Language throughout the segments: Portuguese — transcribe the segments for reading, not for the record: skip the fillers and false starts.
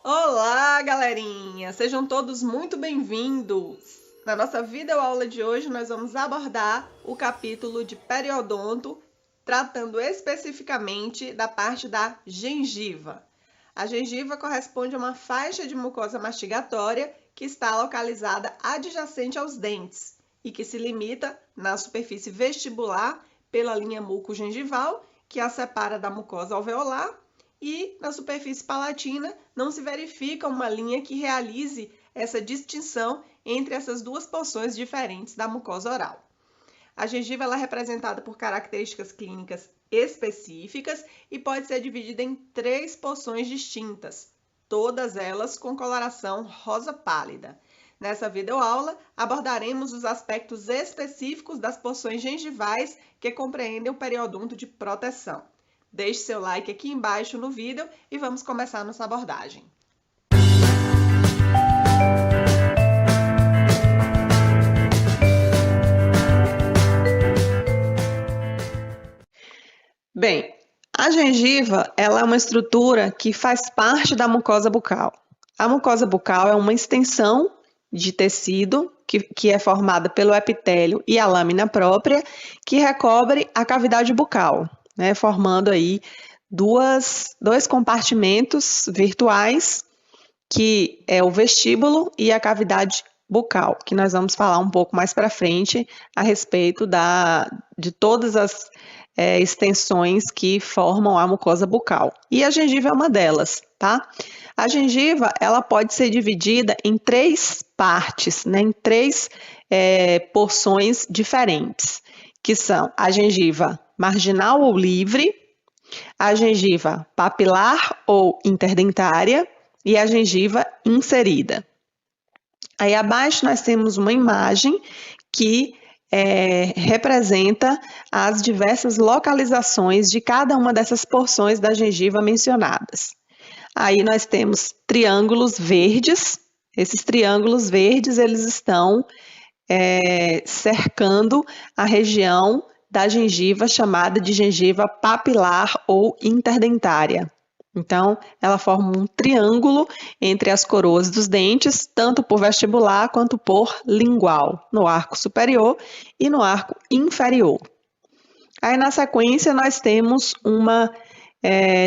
Olá, galerinha! Sejam todos muito bem-vindos! Na nossa videoaula de hoje, nós vamos abordar o capítulo de periodonto, tratando especificamente da parte da gengiva. A gengiva corresponde a uma faixa de mucosa mastigatória que está localizada adjacente aos dentes e que se limita na superfície vestibular pela linha mucogengival, que a separa da mucosa alveolar, e na superfície palatina não se verifica uma linha que realize essa distinção entre essas duas porções diferentes da mucosa oral. A gengiva ela é representada por características clínicas específicas e pode ser dividida em 3 porções distintas, todas elas com coloração rosa pálida. Nessa videoaula, abordaremos os aspectos específicos das porções gengivais que compreendem o periodonto de proteção. Deixe seu like aqui embaixo no vídeo e vamos começar nossa abordagem. Bem, a gengiva ela é uma estrutura que faz parte da mucosa bucal. A mucosa bucal é uma extensão de tecido que é formada pelo epitélio e a lâmina própria que recobre a cavidade bucal, né, formando aí dois compartimentos virtuais, que é o vestíbulo e a cavidade bucal, que nós vamos falar um pouco mais para frente a respeito de todas as extensões que formam a mucosa bucal. E a gengiva é uma delas, tá? A gengiva, ela pode ser dividida em 3 partes, né, em 3 porções diferentes, que são a gengiva marginal ou livre, a gengiva papilar ou interdentária e a gengiva inserida. Aí abaixo nós temos uma imagem que representa as diversas localizações de cada uma dessas porções da gengiva mencionadas. Aí nós temos triângulos verdes. Esses triângulos verdes eles estão cercando a região da gengiva chamada de gengiva papilar ou interdentária. Então, ela forma um triângulo entre as coroas dos dentes, tanto por vestibular quanto por lingual, no arco superior e no arco inferior. Aí, na sequência, nós temos uma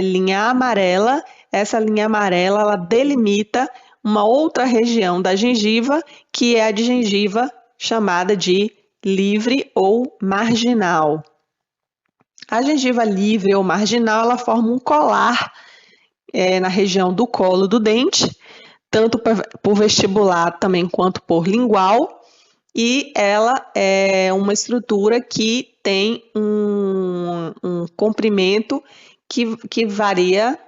linha amarela. Essa linha amarela, ela delimita uma outra região da gengiva, que é a de gengiva chamada de livre ou marginal. A gengiva livre ou marginal, ela forma um colar na região do colo do dente, tanto por vestibular também quanto por lingual, e ela é uma estrutura que tem um comprimento que varia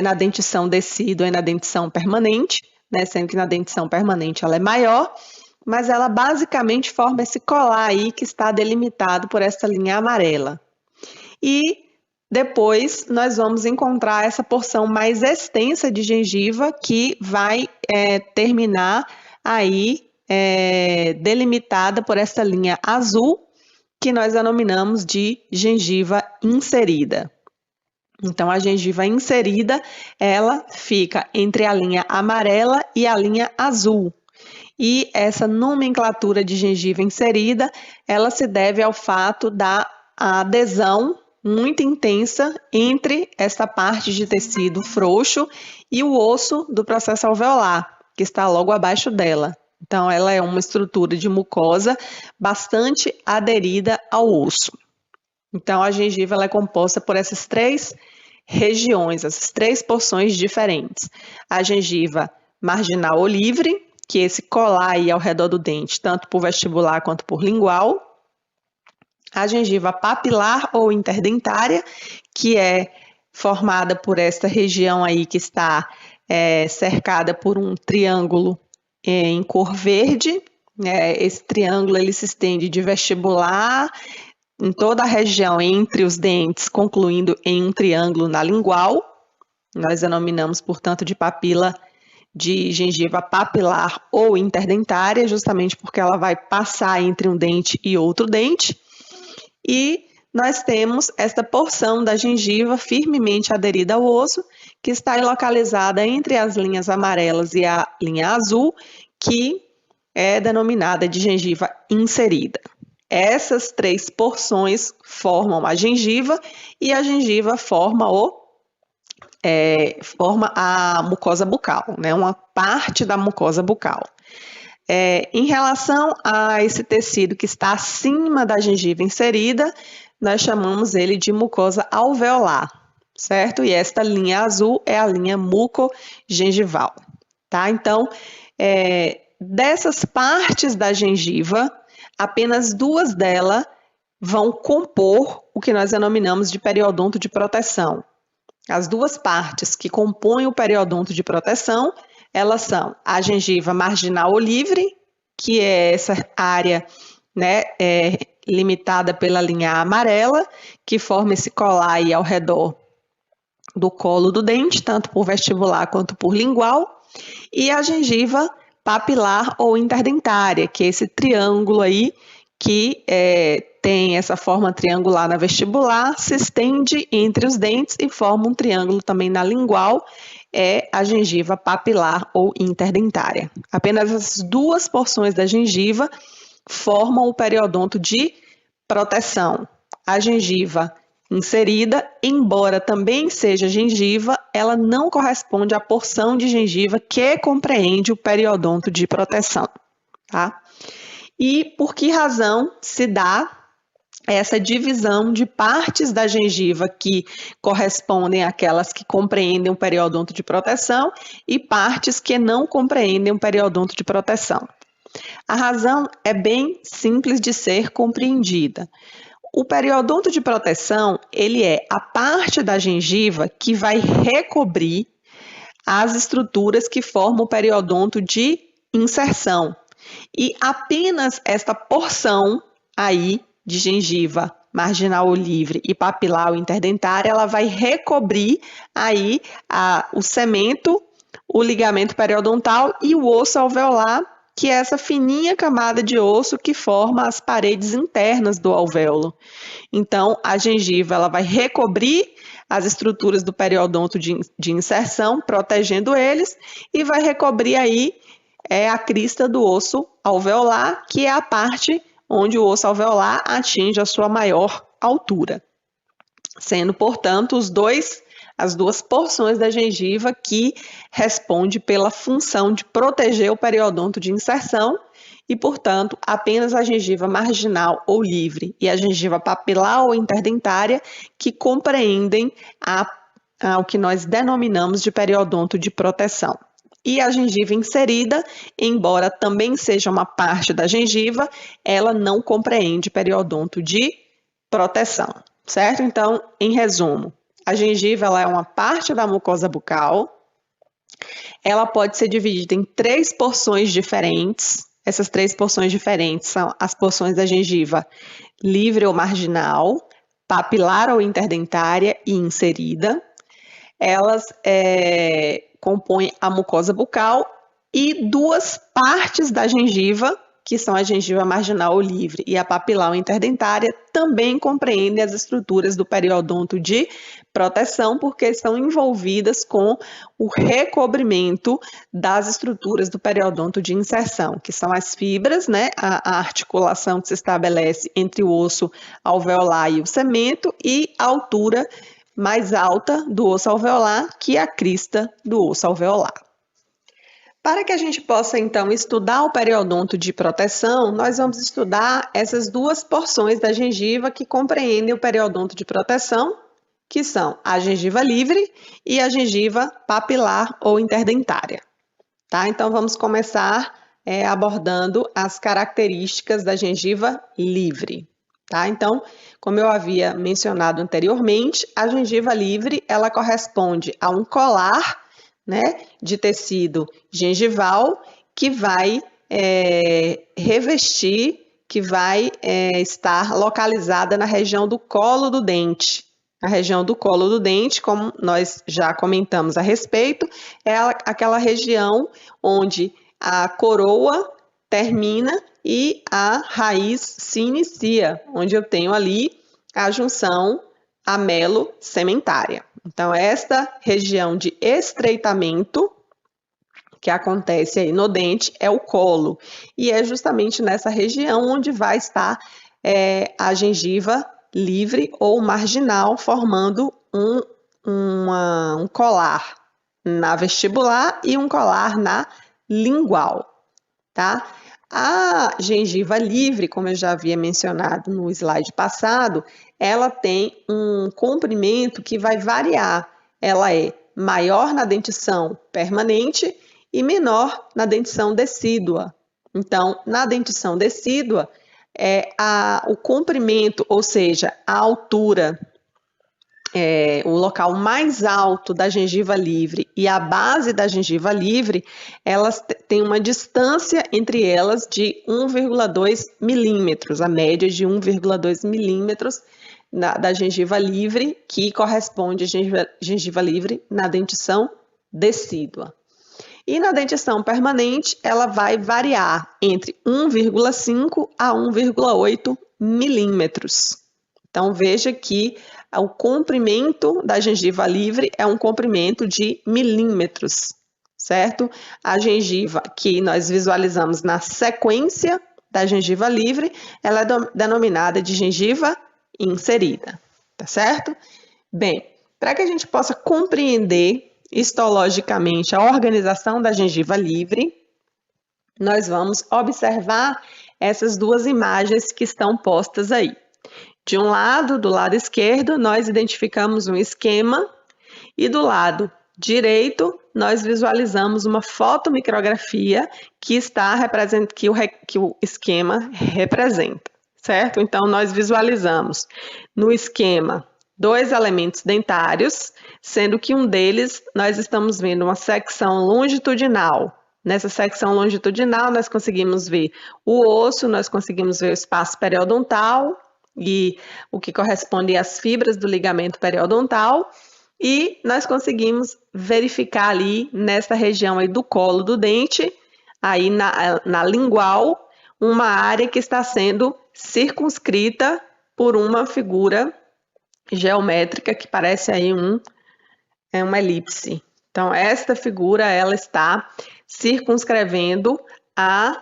na dentição decídua e na dentição permanente, né, sendo que na dentição permanente ela é maior, mas ela basicamente forma esse colar aí que está delimitado por essa linha amarela. E depois nós vamos encontrar essa porção mais extensa de gengiva que vai terminar aí delimitada por essa linha azul que nós denominamos de gengiva inserida. Então, a gengiva inserida, ela fica entre a linha amarela e a linha azul. E essa nomenclatura de gengiva inserida, ela se deve ao fato da adesão muito intensa entre essa parte de tecido frouxo e o osso do processo alveolar, que está logo abaixo dela. Então, ela é uma estrutura de mucosa bastante aderida ao osso. Então, a gengiva ela é composta por essas 3 regiões, essas 3 porções diferentes. A gengiva marginal ou livre, que é esse colar aí ao redor do dente, tanto por vestibular quanto por lingual. A gengiva papilar ou interdentária, que é formada por esta região aí que está cercada por um triângulo em cor verde. Esse triângulo ele se estende de vestibular em toda a região entre os dentes, concluindo em um triângulo na lingual. Nós denominamos, portanto, de papila de gengiva papilar ou interdentária, justamente porque ela vai passar entre um dente e outro dente. E nós temos esta porção da gengiva firmemente aderida ao osso, que está localizada entre as linhas amarelas e a linha azul, que é denominada de gengiva inserida. Essas 3 porções formam a gengiva e a gengiva forma a mucosa bucal, né? Uma parte da mucosa bucal. Em relação a esse tecido que está acima da gengiva inserida, nós chamamos ele de mucosa alveolar, certo? E esta linha azul é a linha mucogengival, tá? Então, dessas partes da gengiva, apenas 2 delas vão compor o que nós denominamos de periodonto de proteção. As 2 partes que compõem o periodonto de proteção, elas são a gengiva marginal ou livre, que é essa área, né, limitada pela linha amarela, que forma esse colar aí ao redor do colo do dente, tanto por vestibular quanto por lingual, e a gengiva papilar ou interdentária, que é esse triângulo aí que tem essa forma triangular na vestibular, se estende entre os dentes e forma um triângulo também na lingual, é a gengiva papilar ou interdentária. Apenas as 2 porções da gengiva formam o periodonto de proteção. A gengiva inserida, embora também seja gengiva, ela não corresponde à porção de gengiva que compreende o periodonto de proteção, tá? E por que razão se dá essa divisão de partes da gengiva que correspondem àquelas que compreendem o periodonto de proteção e partes que não compreendem o periodonto de proteção? A razão é bem simples de ser compreendida. O periodonto de proteção, ele é a parte da gengiva que vai recobrir as estruturas que formam o periodonto de inserção. E apenas esta porção aí de gengiva marginal ou livre e papilar ou interdentária, ela vai recobrir aí o cemento, o ligamento periodontal e o osso alveolar, que é essa fininha camada de osso que forma as paredes internas do alvéolo. Então, a gengiva ela vai recobrir as estruturas do periodonto de inserção, protegendo eles, e vai recobrir aí a crista do osso alveolar, que é a parte onde o osso alveolar atinge a sua maior altura, sendo, portanto, as 2 porções da gengiva que responde pela função de proteger o periodonto de inserção e, portanto, apenas a gengiva marginal ou livre e a gengiva papilar ou interdentária que compreendem o que nós denominamos de periodonto de proteção. E a gengiva inserida, embora também seja uma parte da gengiva, ela não compreende periodonto de proteção, certo? Então, em resumo, a gengiva ela é uma parte da mucosa bucal, ela pode ser dividida em 3 porções diferentes. Essas 3 porções diferentes são as porções da gengiva livre ou marginal, papilar ou interdentária e inserida. Elas compõem a mucosa bucal e 2 partes da gengiva, que são a gengiva marginal ou livre e a papilar ou interdentária, também compreendem as estruturas do periodonto de proteção, porque estão envolvidas com o recobrimento das estruturas do periodonto de inserção, que são as fibras, né, a articulação que se estabelece entre o osso alveolar e o cemento e a altura mais alta do osso alveolar, que é a crista do osso alveolar. Para que a gente possa, então, estudar o periodonto de proteção, nós vamos estudar essas 2 porções da gengiva que compreendem o periodonto de proteção, que são a gengiva livre e a gengiva papilar ou interdentária. Tá? Então, vamos começar abordando as características da gengiva livre. Tá? Então, como eu havia mencionado anteriormente, a gengiva livre ela corresponde a um colar, né, de tecido gengival que vai revestir, que vai estar localizada na região do colo do dente. A região do colo do dente, como nós já comentamos a respeito, é aquela região onde a coroa termina e a raiz se inicia, onde eu tenho ali a junção amelo-sementária. Então, esta região de estreitamento que acontece aí no dente é o colo. E é justamente nessa região onde vai estar a gengiva livre ou marginal, formando um colar na vestibular e um colar na lingual, tá? A gengiva livre, como eu já havia mencionado no slide passado, ela tem um comprimento que vai variar. Ela é maior na dentição permanente e menor na dentição decídua. Então, na dentição decídua, o comprimento, ou seja, a altura, o local mais alto da gengiva livre e a base da gengiva livre, elas têm uma distância entre elas de 1,2 milímetros, a média de 1,2 milímetros da gengiva livre, que corresponde à gengiva livre na dentição decídua. E na dentição permanente, ela vai variar entre 1,5 a 1,8 milímetros. Então, veja que o comprimento da gengiva livre é um comprimento de milímetros, certo? A gengiva que nós visualizamos na sequência da gengiva livre, ela é denominada de gengiva inserida, tá certo? Bem, para que a gente possa compreender histologicamente a organização da gengiva livre, nós vamos observar essas duas imagens que estão postas aí. De um lado, do lado esquerdo, nós identificamos um esquema e do lado direito, nós visualizamos uma fotomicrografia que o esquema representa, certo? Então, nós visualizamos no esquema 2 elementos dentários, sendo que um deles nós estamos vendo uma secção longitudinal. Nessa secção longitudinal, nós conseguimos ver o osso, nós conseguimos ver o espaço periodontal e o que corresponde às fibras do ligamento periodontal, e nós conseguimos verificar ali nessa região aí do colo do dente, aí na lingual, uma área que está sendo circunscrita por uma figura geométrica que parece aí uma elipse. Então, esta figura, ela está circunscrevendo a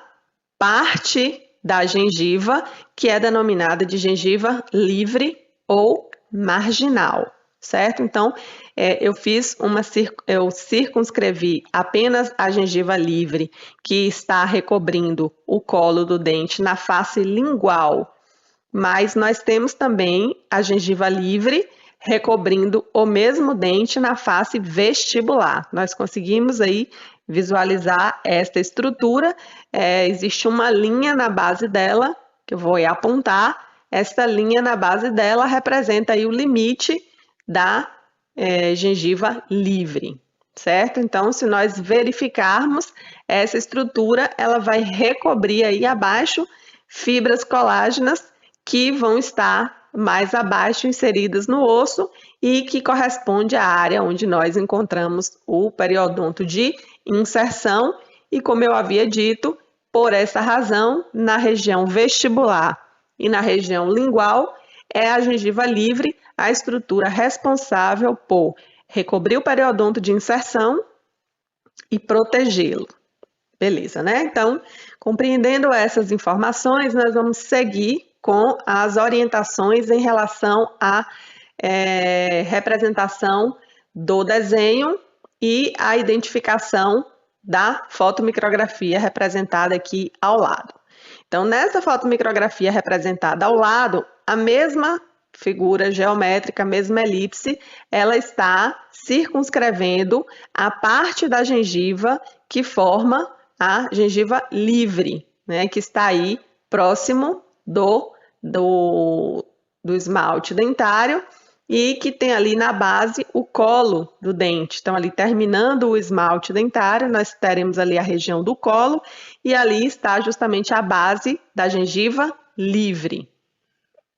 parte da gengiva que é denominada de gengiva livre ou marginal, certo? Então, eu circunscrevi apenas a gengiva livre que está recobrindo o colo do dente na face lingual, mas nós temos também a gengiva livre recobrindo o mesmo dente na face vestibular. Nós conseguimos aí visualizar esta estrutura. Existe uma linha na base dela, que eu vou apontar. Esta linha na base dela representa aí o limite da gengiva livre, certo? Então, se nós verificarmos essa estrutura, ela vai recobrir aí abaixo fibras colágenas que vão estar mais abaixo inseridas no osso e que corresponde à área onde nós encontramos o periodonto de inserção e, como eu havia dito, por essa razão, na região vestibular e na região lingual, é a gengiva livre a estrutura responsável por recobrir o periodonto de inserção e protegê-lo. Beleza, né? Então, compreendendo essas informações, nós vamos seguir com as orientações em relação à representação do desenho e a identificação da fotomicrografia representada aqui ao lado. Então, nessa fotomicrografia representada ao lado, a mesma figura geométrica, a mesma elipse, ela está circunscrevendo a parte da gengiva que forma a gengiva livre, né, que está aí próximo do esmalte dentário e que tem ali na base o colo do dente. Então, ali terminando o esmalte dentário, nós teremos ali a região do colo e ali está justamente a base da gengiva livre.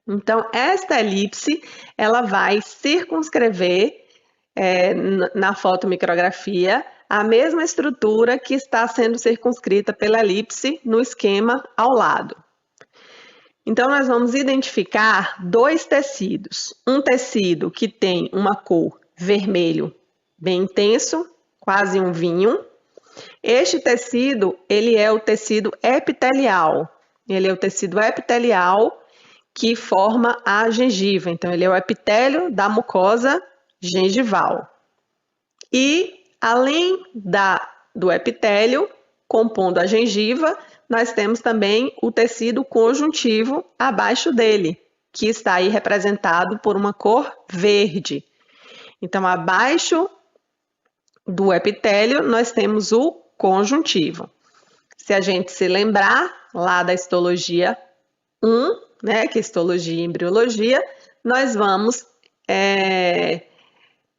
Então, esta elipse, ela vai circunscrever na fotomicrografia a mesma estrutura que está sendo circunscrita pela elipse no esquema ao lado. Então, nós vamos identificar dois tecidos. Um tecido que tem uma cor vermelho bem intenso, quase um vinho. Este tecido, ele é o tecido epitelial. Ele é o tecido epitelial que forma a gengiva. Então, ele é o epitélio da mucosa gengival. E, além do epitélio, compondo a gengiva, nós temos também o tecido conjuntivo abaixo dele, que está aí representado por uma cor verde. Então, abaixo do epitélio, nós temos o conjuntivo. Se a gente se lembrar lá da histologia 1, né, que é histologia e embriologia, nós vamos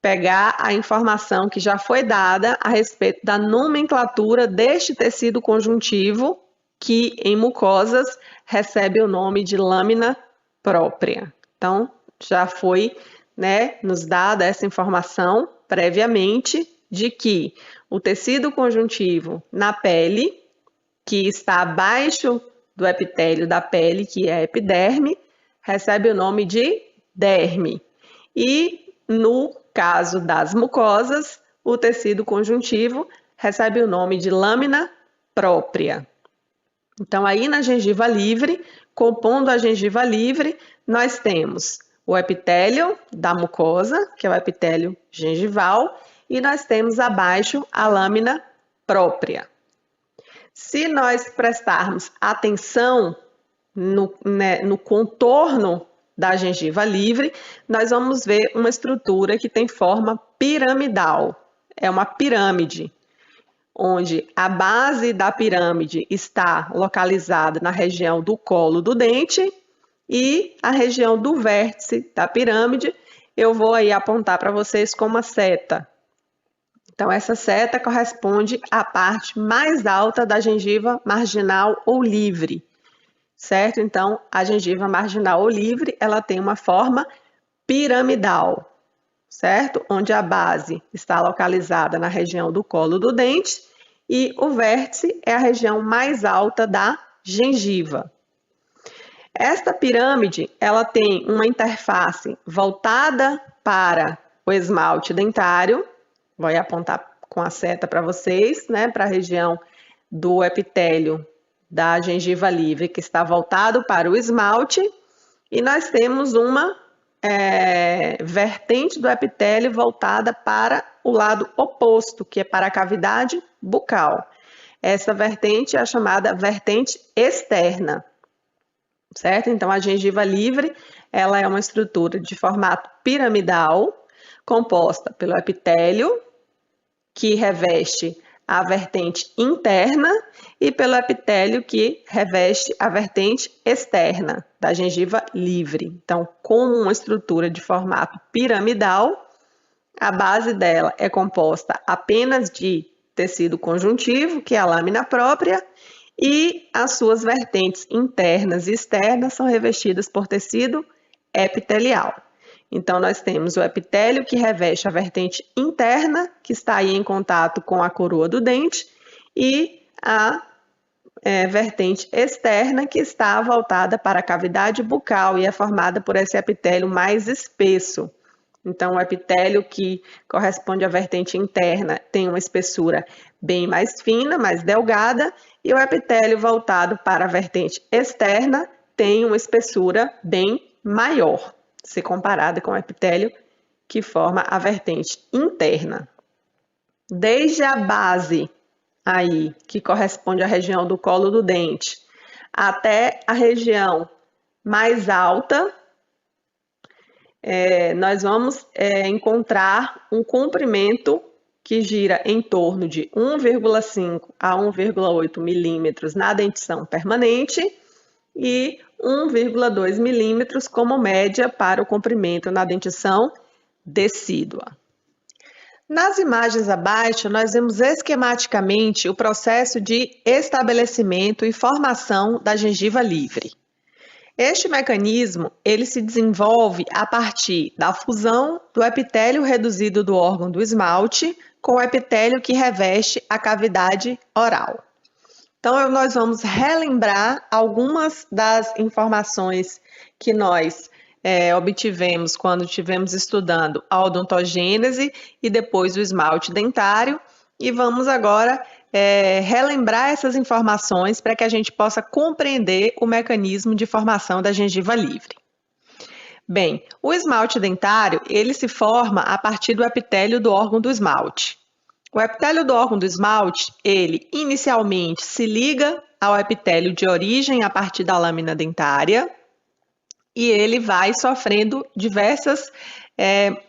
pegar a informação que já foi dada a respeito da nomenclatura deste tecido conjuntivo, que em mucosas recebe o nome de lâmina própria. Então, já foi, né, nos dada essa informação previamente de que o tecido conjuntivo na pele, que está abaixo do epitélio da pele, que é a epiderme, recebe o nome de derme. E no caso das mucosas, o tecido conjuntivo recebe o nome de lâmina própria. Então, aí na gengiva livre, compondo a gengiva livre, nós temos o epitélio da mucosa, que é o epitélio gengival, e nós temos abaixo a lâmina própria. Se nós prestarmos atenção no contorno da gengiva livre, nós vamos ver uma estrutura que tem forma piramidal. É uma pirâmide, onde a base da pirâmide está localizada na região do colo do dente e a região do vértice da pirâmide eu vou aí apontar para vocês com uma seta. Então, essa seta corresponde à parte mais alta da gengiva marginal ou livre, certo? Então, a gengiva marginal ou livre, ela tem uma forma piramidal, certo? Onde a base está localizada na região do colo do dente e o vértice é a região mais alta da gengiva. Esta pirâmide, ela tem uma interface voltada para o esmalte dentário. Vou apontar com a seta para vocês, né, para a região do epitélio da gengiva livre, que está voltado para o esmalte, e nós temos uma vertente do epitélio voltada para o lado oposto, que é para a cavidade bucal. Essa vertente é a chamada vertente externa, certo? Então, a gengiva livre, ela é uma estrutura de formato piramidal, composta pelo epitélio, que reveste a vertente interna, e pelo epitélio, que reveste a vertente externa da gengiva livre. Então, como uma estrutura de formato piramidal, a base dela é composta apenas de tecido conjuntivo, que é a lâmina própria, e as suas vertentes internas e externas são revestidas por tecido epitelial. Então, nós temos o epitélio, que reveste a vertente interna, que está aí em contato com a coroa do dente, e a vertente externa, que está voltada para a cavidade bucal e é formada por esse epitélio mais espesso. Então, o epitélio que corresponde à vertente interna tem uma espessura bem mais fina, mais delgada, e o epitélio voltado para a vertente externa tem uma espessura bem maior, se comparada com o epitélio que forma a vertente interna. Desde a base aí, que corresponde à região do colo do dente, até a região mais alta, nós vamos encontrar um comprimento que gira em torno de 1,5 a 1,8 milímetros na dentição permanente e 1,2 milímetros como média para o comprimento na dentição decídua. Nas imagens abaixo, nós vemos esquematicamente o processo de estabelecimento e formação da gengiva livre. Este mecanismo, ele se desenvolve a partir da fusão do epitélio reduzido do órgão do esmalte com o epitélio que reveste a cavidade oral. Então, nós vamos relembrar algumas das informações que nós obtivemos quando estivemos estudando a odontogênese e depois o esmalte dentário. E vamos agora relembrar essas informações para que a gente possa compreender o mecanismo de formação da gengiva livre. Bem, o esmalte dentário, ele se forma a partir do epitélio do órgão do esmalte. O epitélio do órgão do esmalte, ele inicialmente se liga ao epitélio de origem a partir da lâmina dentária e ele vai sofrendo diversas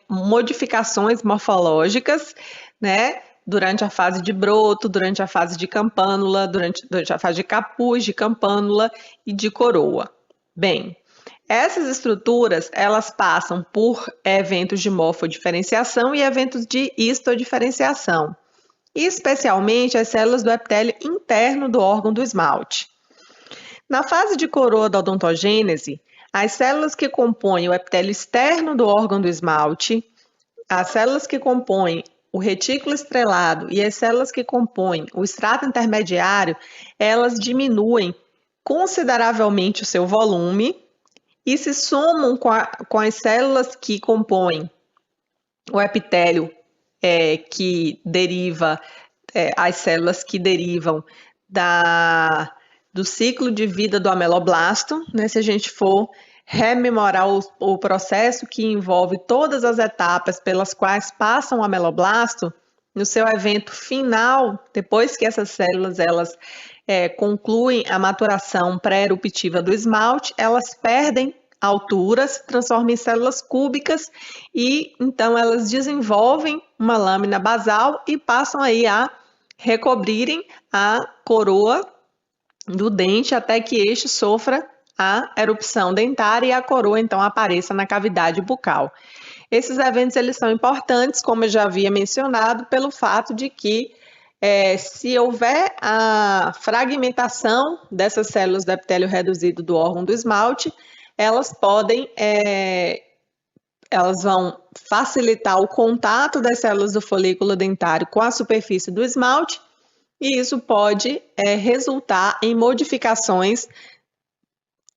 modificações morfológicas, né? Durante a fase de broto, durante a fase de campânula, durante a fase de capuz, de campânula e de coroa. Bem, essas estruturas, elas passam por eventos de morfodiferenciação e eventos de histodiferenciação, especialmente as células do epitélio interno do órgão do esmalte. Na fase de coroa da odontogênese, as células que compõem o epitélio externo do órgão do esmalte, as células que compõem o retículo estrelado e as células que compõem o estrato intermediário, elas diminuem consideravelmente o seu volume e se somam com as células que compõem o epitélio que deriva, as células que derivam do ciclo de vida do ameloblasto, né? Se a gente for rememorar o processo que envolve todas as etapas pelas quais passam o ameloblasto, no seu evento final, depois que essas células elas concluem a maturação pré-eruptiva do esmalte, elas perdem altura, se transformam em células cúbicas e então elas desenvolvem uma lâmina basal e passam aí a recobrirem a coroa do dente até que este sofra a erupção dentária e a coroa então apareça na cavidade bucal. Esses eventos eles são importantes, como eu já havia mencionado, pelo fato de que se houver a fragmentação dessas células do epitélio reduzido do órgão do esmalte, elas vão facilitar o contato das células do folículo dentário com a superfície do esmalte e isso pode resultar em modificações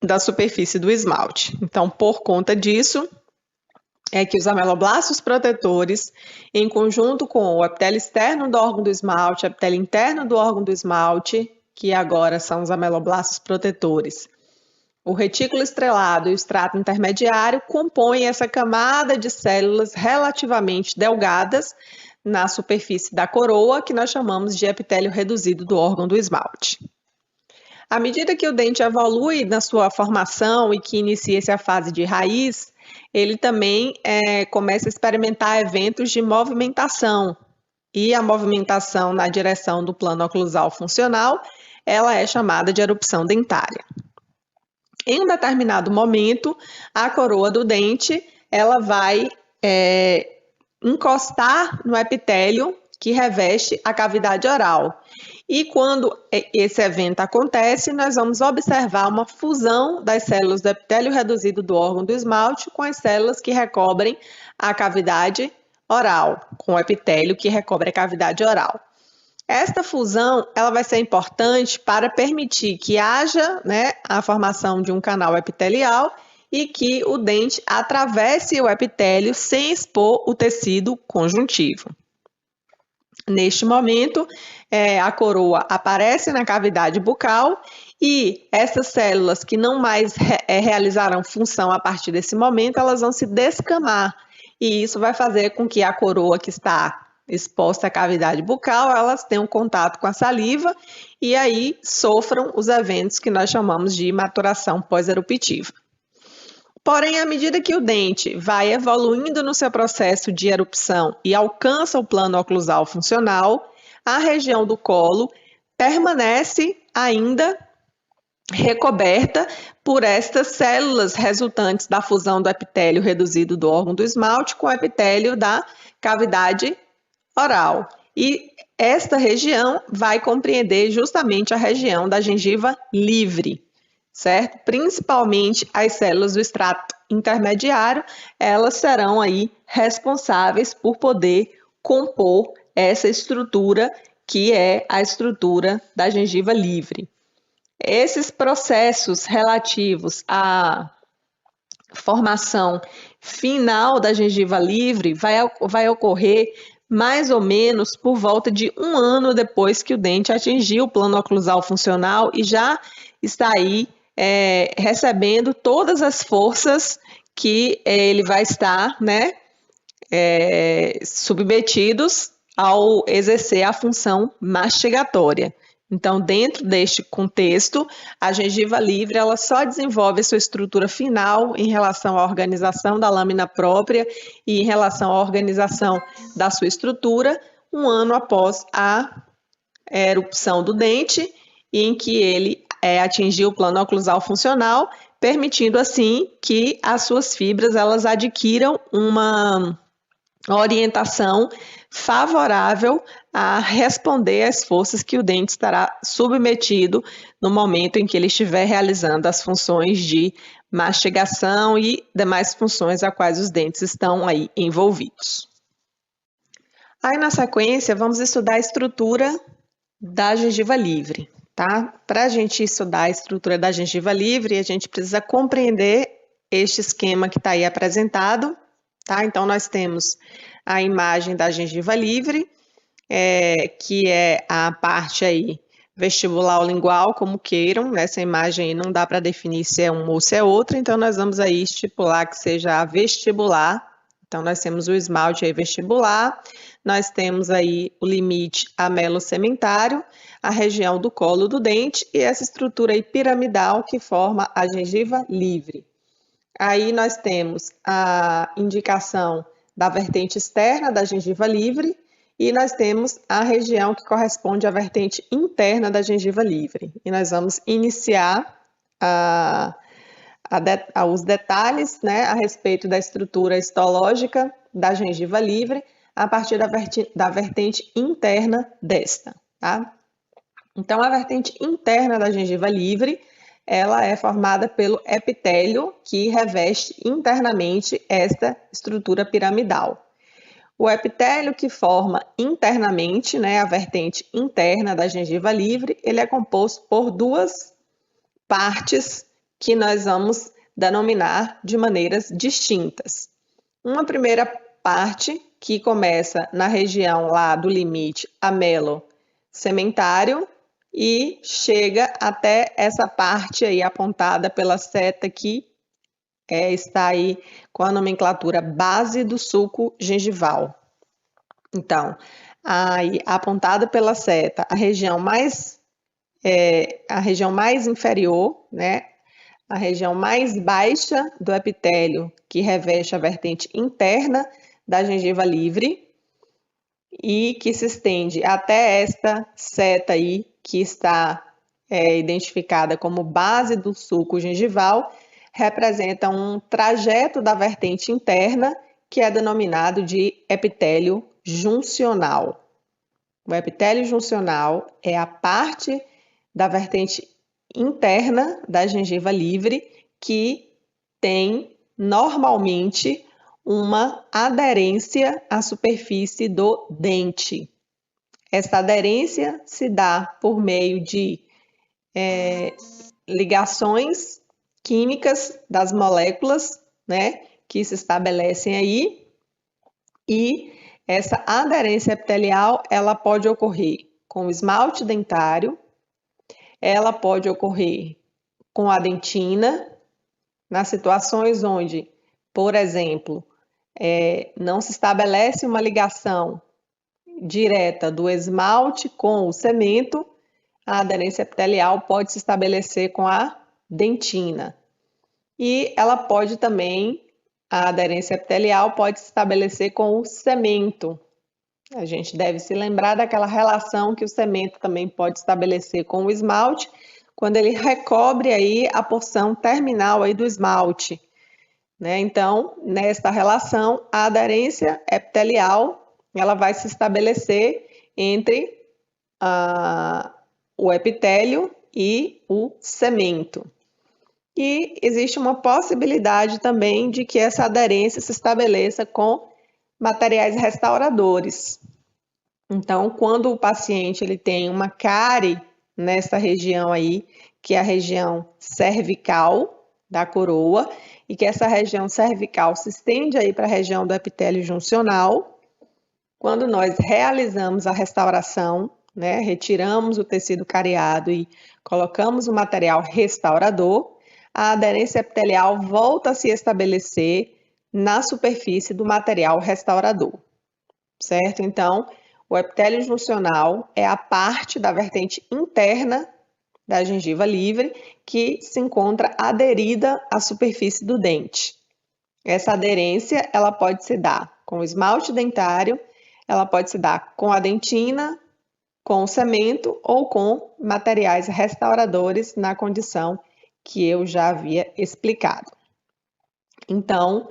da superfície do esmalte. Então, por conta disso, é que os ameloblastos protetores, em conjunto com o epitélio externo do órgão do esmalte, o epitélio interno do órgão do esmalte, que agora são os ameloblastos protetores, o retículo estrelado e o estrato intermediário compõem essa camada de células relativamente delgadas na superfície da coroa, que nós chamamos de epitélio reduzido do órgão do esmalte. À medida que o dente evolui na sua formação e que inicia-se a fase de raiz, ele também começa a experimentar eventos de movimentação. E a movimentação na direção do plano oclusal funcional, ela é chamada de erupção dentária. Em um determinado momento, a coroa do dente, ela vai encostar no epitélio que reveste a cavidade oral. E quando esse evento acontece, nós vamos observar uma fusão das células do epitélio reduzido do órgão do esmalte com as células que recobrem a cavidade oral, com o epitélio que recobre a cavidade oral. Esta fusão ela vai ser importante para permitir que haja a formação de um canal epitelial e que o dente atravesse o epitélio sem expor o tecido conjuntivo. Neste momento, a coroa aparece na cavidade bucal e essas células que não mais realizarão função a partir desse momento, elas vão se descamar. E isso vai fazer com que a coroa que está exposta à cavidade bucal, elas tenham contato com a saliva e aí sofram os eventos que nós chamamos de maturação pós-eruptiva. Porém, à medida que o dente vai evoluindo no seu processo de erupção e alcança o plano oclusal funcional, a região do colo permanece ainda recoberta por estas células resultantes da fusão do epitélio reduzido do órgão do esmalte com o epitélio da cavidade oral. E esta região vai compreender justamente a região da gengiva livre, certo? Principalmente as células do estrato intermediário, elas serão aí responsáveis por poder compor essa estrutura que é a estrutura da gengiva livre. Esses processos relativos à formação final da gengiva livre vai ocorrer mais ou menos por volta de 1 ano depois que o dente atingiu o plano oclusal funcional e já está aí recebendo todas as forças que ele vai estar, né, submetidos ao exercer a função mastigatória. Então, dentro deste contexto, a gengiva livre ela só desenvolve a sua estrutura final em relação à organização da lâmina própria e em relação à organização da sua estrutura 1 ano após a erupção do dente, em que ele atingiu o plano oclusal funcional, permitindo assim que as suas fibras elas adquiram uma orientação favorável a responder às forças que o dente estará submetido no momento em que ele estiver realizando as funções de mastigação e demais funções a quais os dentes estão aí envolvidos. Aí, na sequência, vamos estudar a estrutura da gengiva livre, tá? Para a gente estudar a estrutura da gengiva livre, a gente precisa compreender este esquema que está aí apresentado, tá? Então, nós temos a imagem da gengiva livre, que é a parte aí vestibular ou lingual, como queiram. Nessa imagem aí não dá para definir se é uma ou se é outra, então nós vamos aí estipular que seja a vestibular. Então, nós temos o esmalte aí vestibular, nós temos aí o limite amelo-sementário, a região do colo do dente e essa estrutura aí piramidal que forma a gengiva livre. Aí nós temos a indicação da vertente externa da gengiva livre e nós temos a região que corresponde à vertente interna da gengiva livre. E nós vamos iniciar os detalhes, né, a respeito da estrutura histológica da gengiva livre a partir da vertente interna desta, tá? Então, a vertente interna da gengiva livre ela é formada pelo epitélio que reveste internamente esta estrutura piramidal. O epitélio que forma internamente, né, a vertente interna da gengiva livre, ele é composto por duas partes que nós vamos denominar de maneiras distintas. Uma primeira parte que começa na região lá do limite amelo-sementário, e chega até essa parte aí apontada pela seta que está aí com a nomenclatura base do sulco gengival. Então, aí apontada pela seta, a região mais inferior, né? A região mais baixa do epitélio que reveste a vertente interna da gengiva livre e que se estende até esta seta aí que está identificada como base do sulco gengival, representa um trajeto da vertente interna que é denominado de epitélio juncional. O epitélio juncional é a parte da vertente interna da gengiva livre que tem normalmente uma aderência à superfície do dente. Essa aderência se dá por meio de ligações químicas das moléculas, né, que se estabelecem aí, e essa aderência epitelial ela pode ocorrer com o esmalte dentário, ela pode ocorrer com a dentina, nas situações onde, por exemplo, não se estabelece uma ligação direta do esmalte com o cemento, a aderência epitelial pode se estabelecer com a dentina. E ela pode também, a aderência epitelial pode se estabelecer com o cemento. A gente deve se lembrar daquela relação que o cemento também pode estabelecer com o esmalte, quando ele recobre aí a porção terminal aí do esmalte, né? Então, nesta relação, a aderência epitelial ela vai se estabelecer entre o epitélio e o cemento. E existe uma possibilidade também de que essa aderência se estabeleça com materiais restauradores. Então, quando o paciente ele tem uma cárie nessa região aí, que é a região cervical da coroa, e que essa região cervical se estende aí para a região do epitélio juncional. Quando nós realizamos a restauração, né, retiramos o tecido cariado e colocamos o material restaurador, a aderência epitelial volta a se estabelecer na superfície do material restaurador, certo? Então, o epitélio juncional é a parte da vertente interna da gengiva livre que se encontra aderida à superfície do dente. Essa aderência, ela pode se dar com o esmalte dentário, ela pode se dar com a dentina, com o cemento ou com materiais restauradores na condição que eu já havia explicado. Então,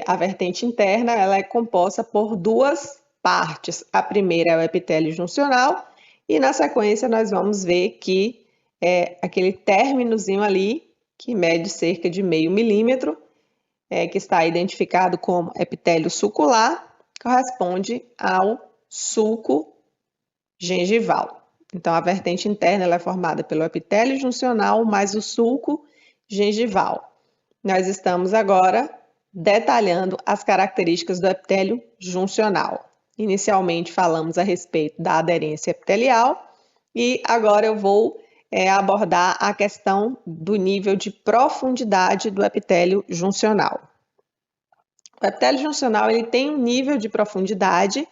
a vertente interna ela é composta por duas partes. A primeira é o epitélio juncional e na sequência nós vamos ver que aquele términozinho ali, que mede cerca de 0,5 milímetro, que está identificado como epitélio sulcular, corresponde ao sulco gengival. Então, a vertente interna ela é formada pelo epitélio juncional mais o sulco gengival. Nós estamos agora detalhando as características do epitélio juncional. Inicialmente falamos a respeito da aderência epitelial e agora eu vou abordar a questão do nível de profundidade do epitélio juncional. O epitélio juncional ele tem um nível de profundidade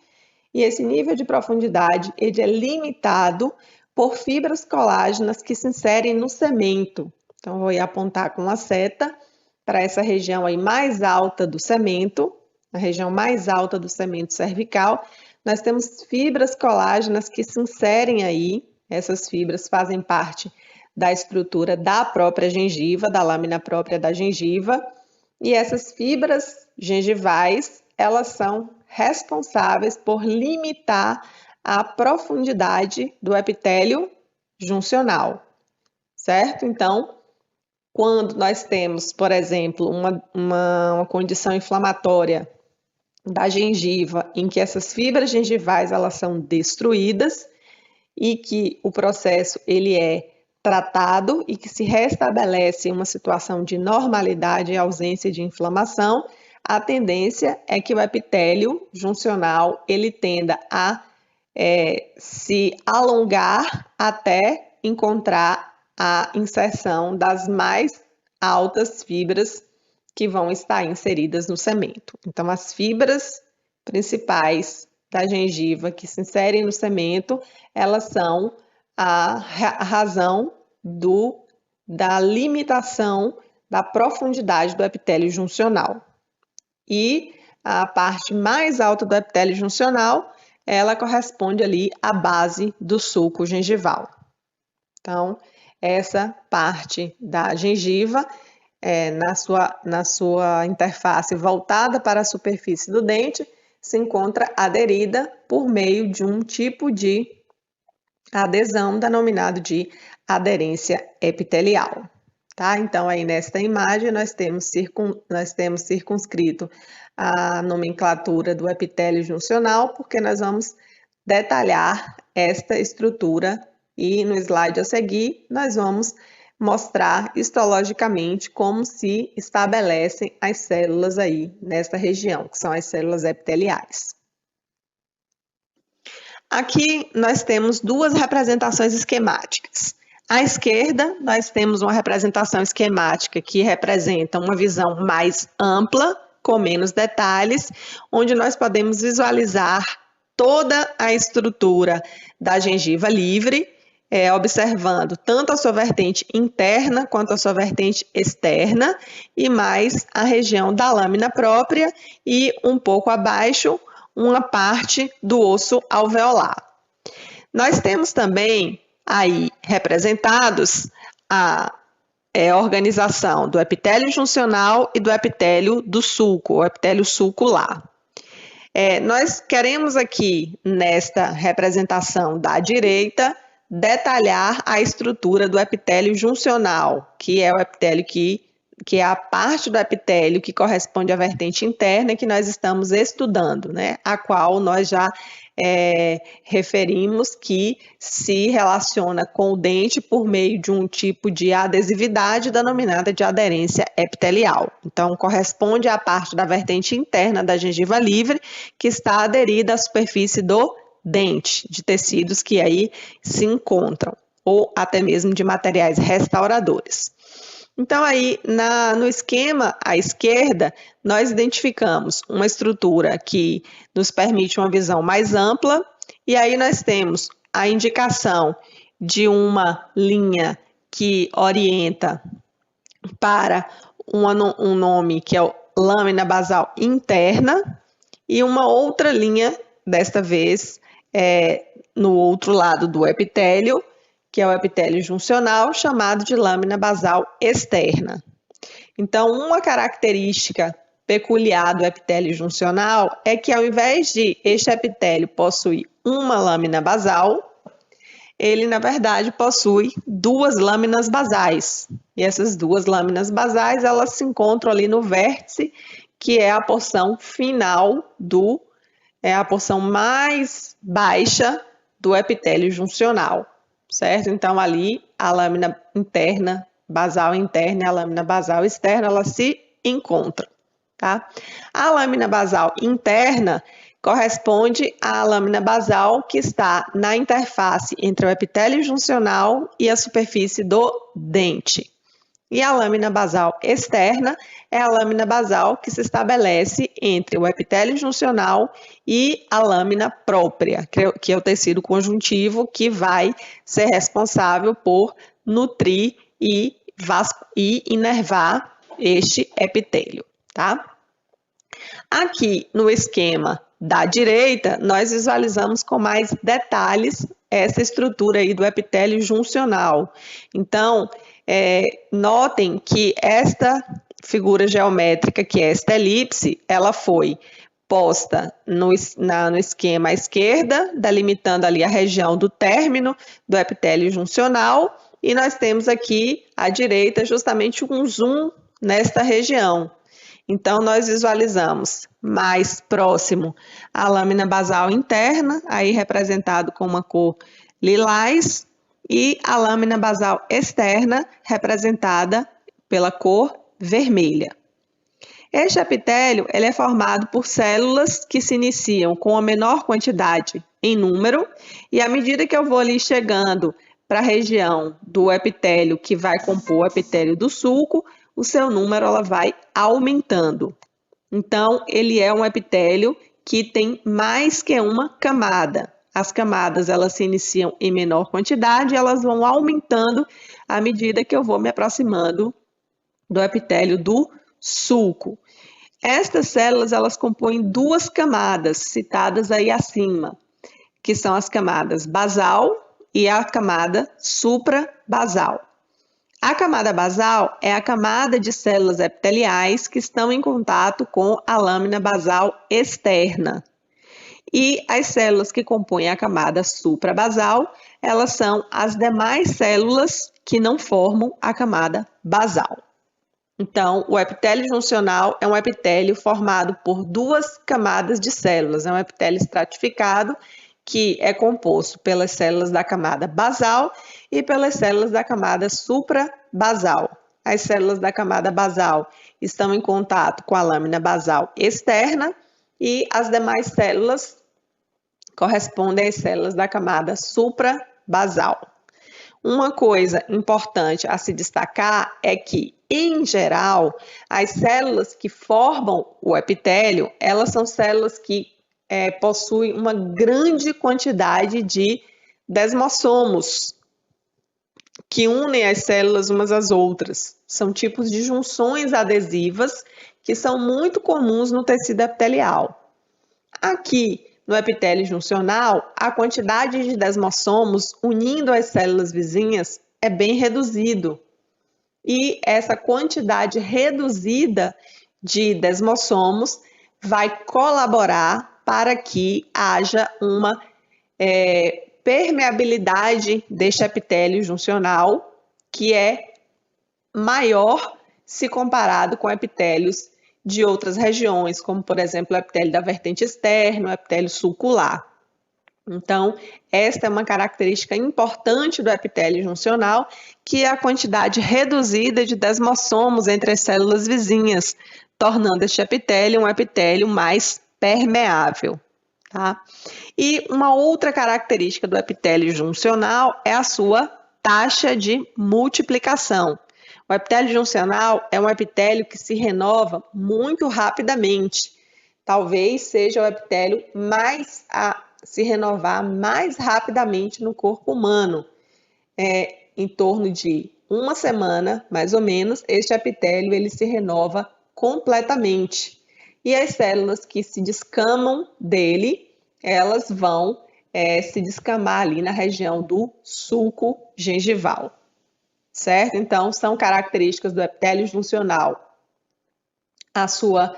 e esse nível de profundidade ele é limitado por fibras colágenas que se inserem no cemento. Então, vou apontar com a seta para essa região aí mais alta do cemento, a região mais alta do cemento cervical. Nós temos fibras colágenas que se inserem aí. Essas fibras fazem parte da estrutura da própria gengiva, da lâmina própria da gengiva. E essas fibras gengivais, elas são responsáveis por limitar a profundidade do epitélio juncional, certo? Então, quando nós temos, por exemplo, uma condição inflamatória da gengiva, em que essas fibras gengivais elas são destruídas e que o processo ele é tratado e que se restabelece uma situação de normalidade e ausência de inflamação, a tendência é que o epitélio juncional ele tenda a se alongar até encontrar a inserção das mais altas fibras que vão estar inseridas no cemento. Então, as fibras principais da gengiva que se inserem no cemento, elas são a razão da limitação da profundidade do epitélio juncional. E a parte mais alta do epitélio juncional, ela corresponde ali à base do sulco gengival. Então, essa parte da gengiva, na sua interface voltada para a superfície do dente, se encontra aderida por meio de um tipo de adesão denominado de aderência epitelial. Tá? Então, aí nesta imagem, nós temos circunscrito a nomenclatura do epitélio juncional, porque nós vamos detalhar esta estrutura e no slide a seguir, nós vamos mostrar histologicamente como se estabelecem as células aí nesta região, que são as células epiteliais. Aqui nós temos duas representações esquemáticas. À esquerda, nós temos uma representação esquemática que representa uma visão mais ampla, com menos detalhes, onde nós podemos visualizar toda a estrutura da gengiva livre, observando tanto a sua vertente interna quanto a sua vertente externa, e mais a região da lâmina própria e um pouco abaixo, uma parte do osso alveolar. Nós temos também aí representados a organização do epitélio juncional e do epitélio do sulco, o epitélio sulcular. Nós queremos aqui, nesta representação da direita, detalhar a estrutura do epitélio juncional, que é o epitélio que que é a parte do epitélio que corresponde à vertente interna que nós estamos estudando, né? A qual nós já referimos que se relaciona com o dente por meio de um tipo de adesividade denominada de aderência epitelial. Então, corresponde à parte da vertente interna da gengiva livre que está aderida à superfície do dente, de tecidos que aí se encontram, ou até mesmo de materiais restauradores. Então, aí, no esquema à esquerda, nós identificamos uma estrutura que nos permite uma visão mais ampla, e aí nós temos a indicação de uma linha que orienta para um nome que é o lâmina basal interna, e uma outra linha, desta vez, no outro lado do epitélio, que é o epitélio juncional, chamado de lâmina basal externa. Então, uma característica peculiar do epitélio juncional é que, ao invés de este epitélio possuir uma lâmina basal, ele, na verdade, possui duas lâminas basais. E essas duas lâminas basais, elas se encontram ali no vértice, que é a porção final a porção mais baixa do epitélio juncional. Certo? Então, ali, a lâmina interna, basal interna e a lâmina basal externa, elas se encontram, tá? A lâmina basal interna corresponde à lâmina basal que está na interface entre o epitélio juncional e a superfície do dente. E a lâmina basal externa é a lâmina basal que se estabelece entre o epitélio juncional e a lâmina própria, que é o tecido conjuntivo que vai ser responsável por nutrir e inervar este epitélio, tá? Aqui no esquema da direita, nós visualizamos com mais detalhes essa estrutura aí do epitélio juncional. Então, notem que esta figura geométrica, que é esta elipse, ela foi posta no esquema à esquerda, delimitando ali a região do término do epitélio juncional, e nós temos aqui à direita justamente um zoom nesta região. Então, nós visualizamos mais próximo a lâmina basal interna, aí representado com uma cor lilás, e a lâmina basal externa, representada pela cor vermelha. Este epitélio ele é formado por células que se iniciam com a menor quantidade em número, e à medida que eu vou ali chegando para a região do epitélio que vai compor o epitélio do sulco, o seu número ela vai aumentando. Então, ele é um epitélio que tem mais que uma camada. As camadas elas se iniciam em menor quantidade e elas vão aumentando à medida que eu vou me aproximando do epitélio do sulco. Estas células elas compõem duas camadas citadas aí acima, que são as camadas basal e a camada suprabasal. A camada basal é a camada de células epiteliais que estão em contato com a lâmina basal externa. E as células que compõem a camada suprabasal, elas são as demais células que não formam a camada basal. Então, o epitélio juncional é um epitélio formado por duas camadas de células. É um epitélio estratificado que é composto pelas células da camada basal e pelas células da camada suprabasal. As células da camada basal estão em contato com a lâmina basal externa e as demais células correspondem às células da camada suprabasal. Uma coisa importante a se destacar é que, em geral, as células que formam o epitélio, elas são células que possuem uma grande quantidade de desmossomos, que unem as células umas às outras. São tipos de junções adesivas que são muito comuns no tecido epitelial. Aqui, no epitélio juncional, a quantidade de desmossomos unindo as células vizinhas é bem reduzido. E essa quantidade reduzida de desmossomos vai colaborar para que haja uma permeabilidade deste epitélio juncional, que é maior se comparado com epitélios de outras regiões, como, por exemplo, o epitélio da vertente externa, o epitélio sulcular. Então, esta é uma característica importante do epitélio juncional, que é a quantidade reduzida de desmossomos entre as células vizinhas, tornando este epitélio um epitélio mais permeável. Tá? E uma outra característica do epitélio juncional é a sua taxa de multiplicação. O epitélio juncional é um epitélio que se renova muito rapidamente. Talvez seja o epitélio mais a se renovar mais rapidamente no corpo humano. Em torno de uma semana, mais ou menos, este epitélio ele se renova completamente. E as células que se descamam dele, elas vão se descamar ali na região do sulco gengival, certo? Então, são características do epitélio juncional. A sua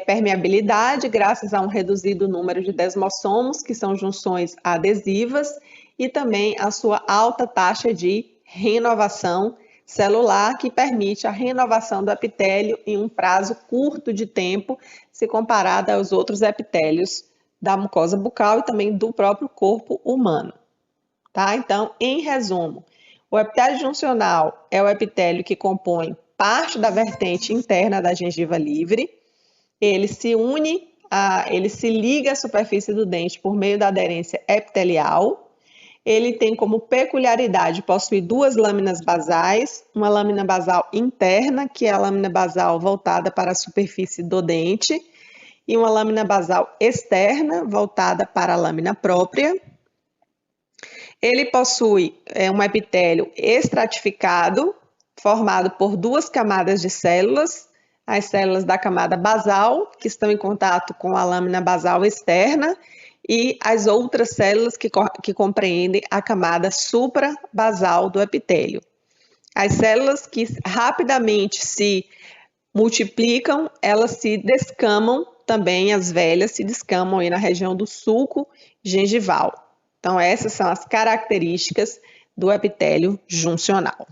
permeabilidade, graças a um reduzido número de desmossomos, que são junções adesivas, e também a sua alta taxa de renovação celular, que permite a renovação do epitélio em um prazo curto de tempo, se comparado aos outros epitélios da mucosa bucal e também do próprio corpo humano. Tá? Então, em resumo, o epitélio juncional é o epitélio que compõe parte da vertente interna da gengiva livre. Ele se liga à superfície do dente por meio da aderência epitelial. Ele tem como peculiaridade possuir duas lâminas basais, uma lâmina basal interna, que é a lâmina basal voltada para a superfície do dente, e uma lâmina basal externa, voltada para a lâmina própria. Ele possui um epitélio estratificado, formado por duas camadas de células, as células da camada basal, que estão em contato com a lâmina basal externa, e as outras células que compreendem a camada suprabasal do epitélio. As células que rapidamente se multiplicam, elas se descamam também, as velhas se descamam aí na região do sulco gengival. Então, essas são as características do epitélio juncional.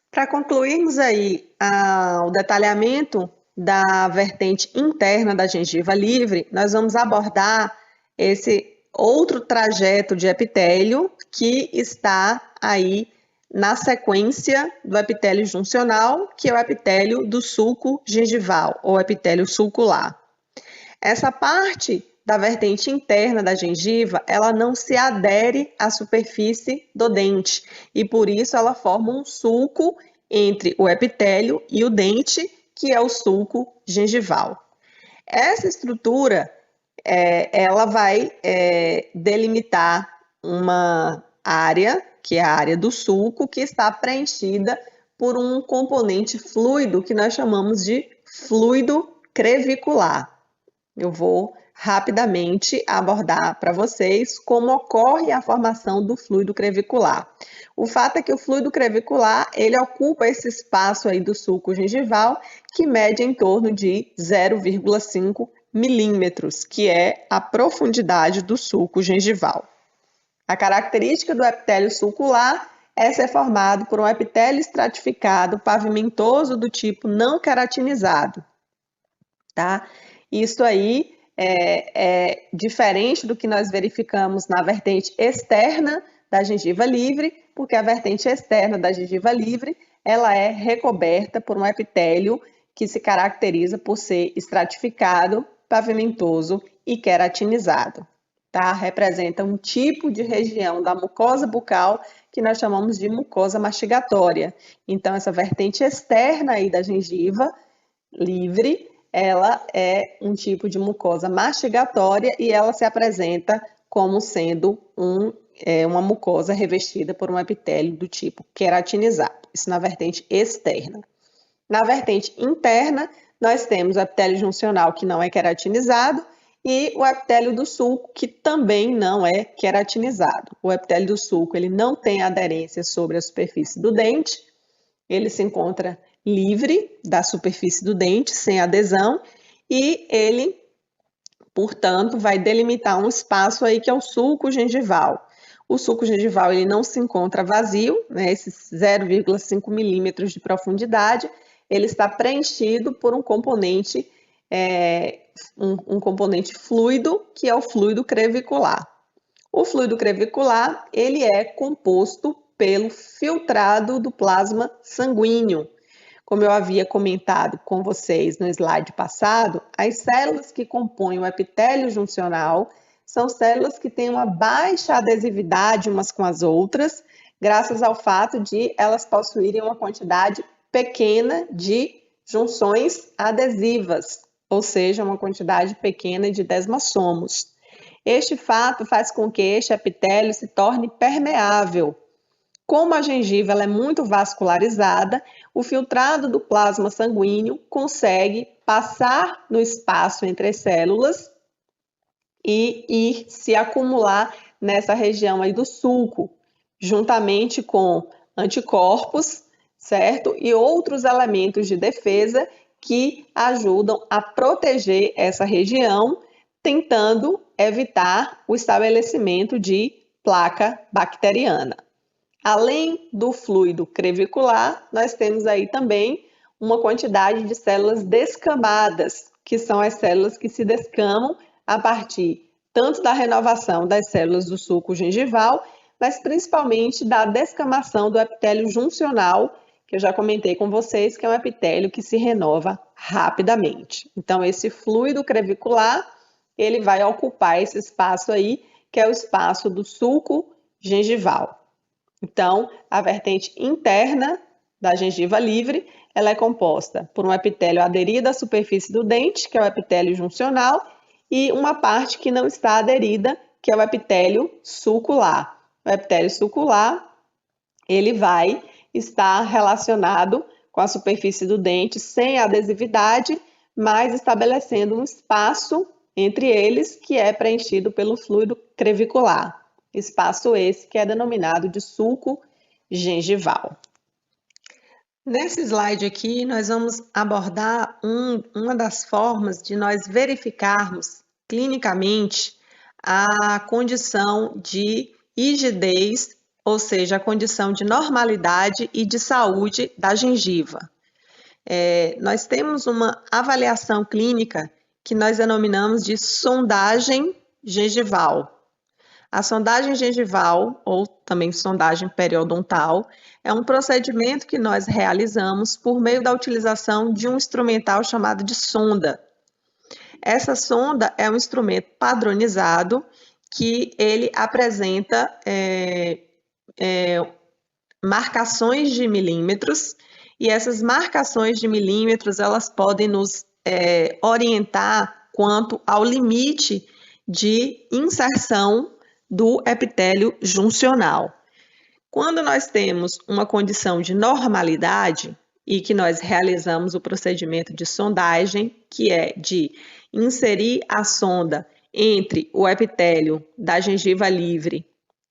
Para concluirmos aí o detalhamento da vertente interna da gengiva livre, nós vamos abordar esse outro trajeto de epitélio que está aí na sequência do epitélio juncional, que é o epitélio do sulco gengival, ou epitélio sulcular. Essa parte da vertente interna da gengiva, ela não se adere à superfície do dente, e por isso ela forma um sulco entre o epitélio e o dente, que é o sulco gengival. Essa estrutura, ela vai delimitar uma área, que é a área do sulco, que está preenchida por um componente fluido que nós chamamos de fluido crevicular. Eu vou rapidamente abordar para vocês como ocorre a formação do fluido crevicular. O fato é que o fluido crevicular, ele ocupa esse espaço aí do sulco gengival, que mede em torno de 0,5 milímetros, que é a profundidade do sulco gengival. A característica do epitélio sulcular é ser formado por um epitélio estratificado pavimentoso do tipo não queratinizado, tá? Isso aí é diferente do que nós verificamos na vertente externa da gengiva livre, porque a vertente externa da gengiva livre, ela é recoberta por um epitélio que se caracteriza por ser estratificado, pavimentoso e queratinizado. Tá? Representa um tipo de região da mucosa bucal que nós chamamos de mucosa mastigatória. Então, essa vertente externa aí da gengiva livre, ela é um tipo de mucosa mastigatória e ela se apresenta como sendo uma mucosa revestida por um epitélio do tipo queratinizado. Isso na vertente externa. Na vertente interna, nós temos o epitélio juncional, que não é queratinizado, e o epitélio do sulco, que também não é queratinizado. O epitélio do sulco, ele não tem aderência sobre a superfície do dente, ele se encontra livre da superfície do dente, sem adesão, e ele, portanto, vai delimitar um espaço aí que é o sulco gengival. O sulco gengival, ele não se encontra vazio, né, esses 0,5 milímetros de profundidade, ele está preenchido por um componente, um componente fluido, que é o fluido crevicular. O fluido crevicular, ele é composto pelo filtrado do plasma sanguíneo. Como eu havia comentado com vocês no slide passado, as células que compõem o epitélio juncional são células que têm uma baixa adesividade umas com as outras, graças ao fato de elas possuírem uma quantidade pequena de junções adesivas, ou seja, uma quantidade pequena de desmossomos. Este fato faz com que este epitélio se torne permeável. Como a gengiva é muito vascularizada, o filtrado do plasma sanguíneo consegue passar no espaço entre as células e ir se acumular nessa região aí do sulco, juntamente com anticorpos, certo? E outros elementos de defesa que ajudam a proteger essa região, tentando evitar o estabelecimento de placa bacteriana. Além do fluido crevicular, nós temos aí também uma quantidade de células descamadas, que são as células que se descamam a partir tanto da renovação das células do sulco gengival, mas principalmente da descamação do epitélio juncional, que eu já comentei com vocês, que é um epitélio que se renova rapidamente. Então, esse fluido crevicular, ele vai ocupar esse espaço aí, que é o espaço do sulco gengival. Então, a vertente interna da gengiva livre, ela é composta por um epitélio aderido à superfície do dente, que é o epitélio juncional, e uma parte que não está aderida, que é o epitélio sulcular. O epitélio sulcular, ele vai estar relacionado com a superfície do dente sem adesividade, mas estabelecendo um espaço entre eles que é preenchido pelo fluido crevicular. Espaço esse que é denominado de sulco gengival. Nesse slide aqui, nós vamos abordar uma das formas de nós verificarmos clinicamente a condição de rigidez, ou seja, a condição de normalidade e de saúde da gengiva. Nós temos uma avaliação clínica que nós denominamos de sondagem gengival. A sondagem gengival, ou também sondagem periodontal, é um procedimento que nós realizamos por meio da utilização de um instrumental chamado de sonda. Essa sonda é um instrumento padronizado que ele apresenta marcações de milímetros, e essas marcações de milímetros elas podem nos orientar quanto ao limite de inserção do epitélio juncional. Quando nós temos uma condição de normalidade e que nós realizamos o procedimento de sondagem, que é de inserir a sonda entre o epitélio da gengiva livre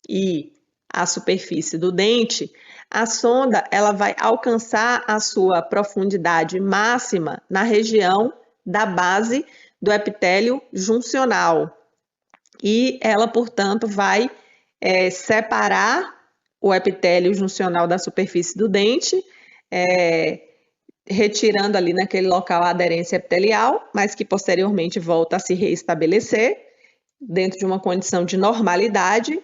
e a superfície do dente, a sonda ela vai alcançar a sua profundidade máxima na região da base do epitélio juncional. E ela, portanto, vai separar o epitélio juncional da superfície do dente, retirando ali naquele local a aderência epitelial, mas que posteriormente volta a se reestabelecer dentro de uma condição de normalidade,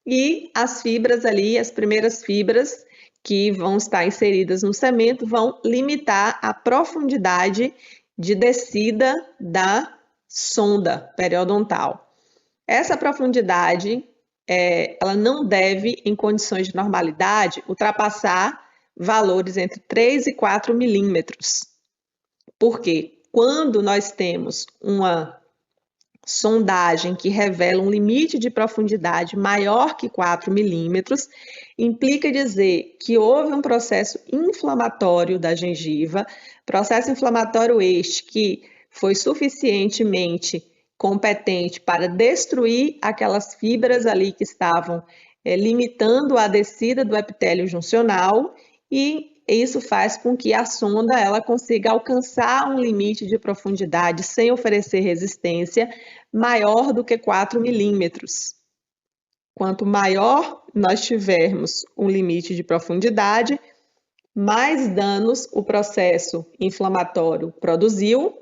e as fibras ali, as primeiras fibras que vão estar inseridas no cemento, vão limitar a profundidade de descida da sonda periodontal. Essa profundidade, ela não deve, em condições de normalidade, ultrapassar valores entre 3 e 4 milímetros. Porque quando nós temos uma sondagem que revela um limite de profundidade maior que 4 milímetros, implica dizer que houve um processo inflamatório da gengiva, processo inflamatório este que foi suficientemente competente para destruir aquelas fibras ali que estavam limitando a descida do epitélio juncional, e isso faz com que a sonda ela consiga alcançar um limite de profundidade sem oferecer resistência maior do que 4 milímetros. Quanto maior nós tivermos um limite de profundidade, mais danos o processo inflamatório produziu.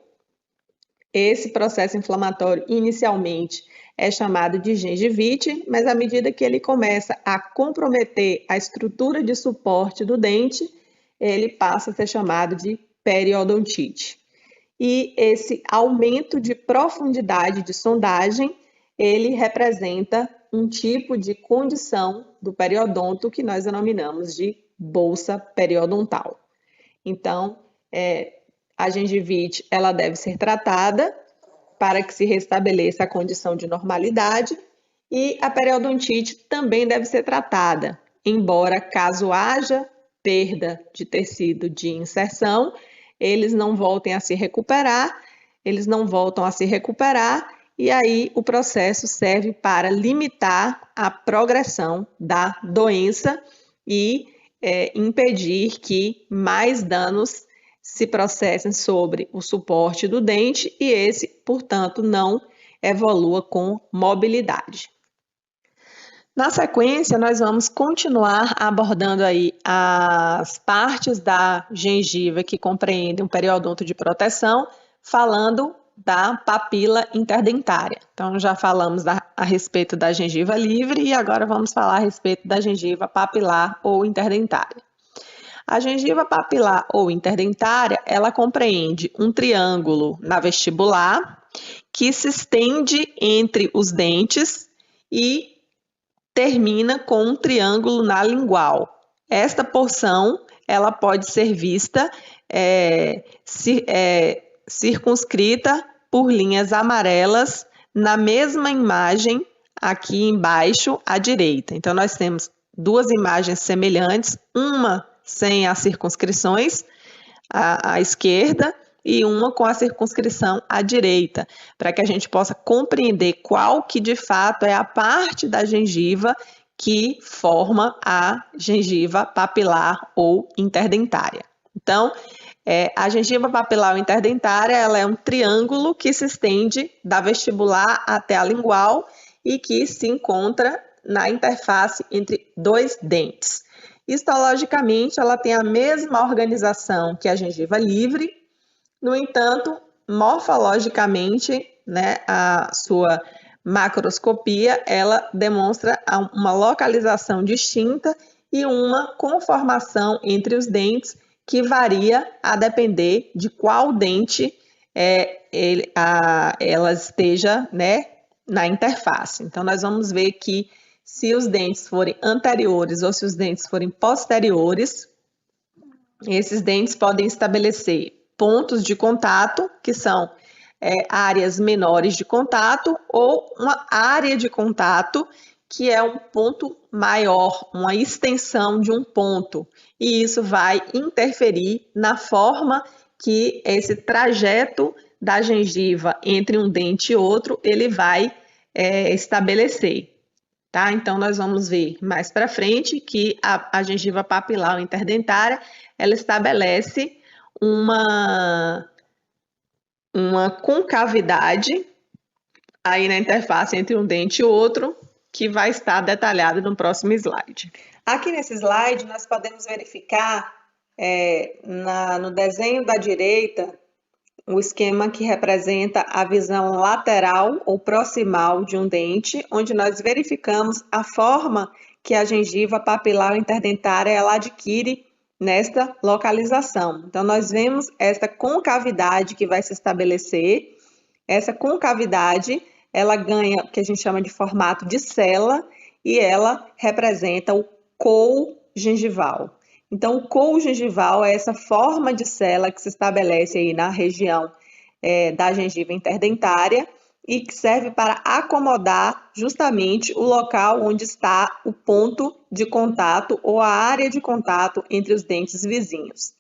Esse processo inflamatório inicialmente é chamado de gengivite, mas à medida que ele começa a comprometer a estrutura de suporte do dente, ele passa a ser chamado de periodontite. E esse aumento de profundidade de sondagem, ele representa um tipo de condição do periodonto que nós denominamos de bolsa periodontal. Então, a gengivite ela deve ser tratada para que se restabeleça a condição de normalidade e a periodontite também deve ser tratada, embora caso haja perda de tecido de inserção, eles não voltem a se recuperar, eles não voltam a se recuperar e aí o processo serve para limitar a progressão da doença e impedir que mais danos se processem sobre o suporte do dente e esse, portanto, não evolua com mobilidade. Na sequência, nós vamos continuar abordando aí as partes da gengiva que compreendem o periodonto de proteção, falando da papila interdentária. Então, já falamos a respeito da gengiva livre e agora vamos falar a respeito da gengiva papilar ou interdentária. A gengiva papilar ou interdentária, ela compreende um triângulo na vestibular que se estende entre os dentes e termina com um triângulo na lingual. Esta porção, ela pode ser vista circunscrita por linhas amarelas na mesma imagem aqui embaixo à direita. Então, nós temos duas imagens semelhantes, uma sem as circunscrições à esquerda e uma com a circunscrição à direita, para que a gente possa compreender qual que de fato é a parte da gengiva que forma a gengiva papilar ou interdentária. Então, a gengiva papilar ou interdentária, ela é um triângulo que se estende da vestibular até a lingual e que se encontra na interface entre dois dentes. Histologicamente, ela tem a mesma organização que a gengiva livre, no entanto, morfologicamente, né, a sua macroscopia, ela demonstra uma localização distinta e uma conformação entre os dentes que varia a depender de qual dente ela esteja, né, na interface. Então, nós vamos ver que se os dentes forem anteriores ou se os dentes forem posteriores, esses dentes podem estabelecer pontos de contato, que são áreas menores de contato, ou uma área de contato, que é um ponto maior, uma extensão de um ponto. E isso vai interferir na forma que esse trajeto da gengiva entre um dente e outro, ele vai estabelecer. Tá? Então, nós vamos ver mais para frente que a gengiva papilar ou interdentária, ela estabelece uma concavidade aí na interface entre um dente e outro, que vai estar detalhado no próximo slide. Aqui nesse slide, nós podemos verificar no desenho da direita o esquema que representa a visão lateral ou proximal de um dente, onde nós verificamos a forma que a gengiva papilar interdentária ela adquire nesta localização. Então, nós vemos esta concavidade que vai se estabelecer. Essa concavidade, ela ganha o que a gente chama de formato de cela e ela representa o cou gengival. Então, o cou gengival é essa forma de cela que se estabelece aí na região da gengiva interdentária e que serve para acomodar justamente o local onde está o ponto de contato ou a área de contato entre os dentes vizinhos.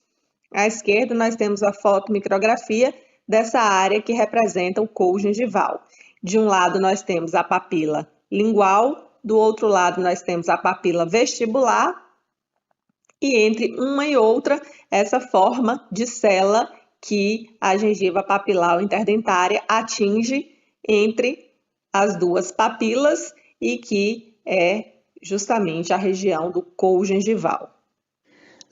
À esquerda, nós temos a fotomicrografia dessa área que representa o cou gengival. De um lado, nós temos a papila lingual, do outro lado, nós temos a papila vestibular, e entre uma e outra, essa forma de cela que a gengiva papilar ou interdentária atinge entre as duas papilas e que é justamente a região do cou gengival.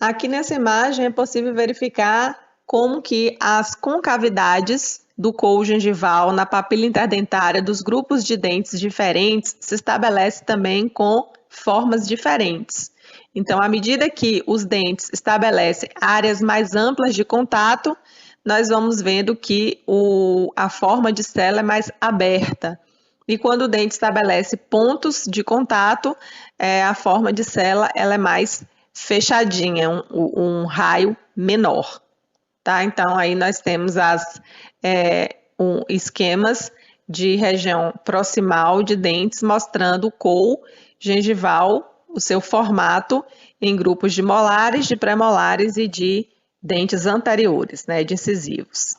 Aqui nessa imagem é possível verificar como que as concavidades do couro gengival na papila interdentária dos grupos de dentes diferentes se estabelece também com formas diferentes. Então, à medida que os dentes estabelecem áreas mais amplas de contato, nós vamos vendo que a forma de cela é mais aberta. E quando o dente estabelece pontos de contato, a forma de cela ela é mais fechadinha, um raio menor. Tá? Então, aí nós temos esquemas de região proximal de dentes mostrando o couro gengival, o seu formato em grupos de molares, de pré-molares e de dentes anteriores, né, de incisivos.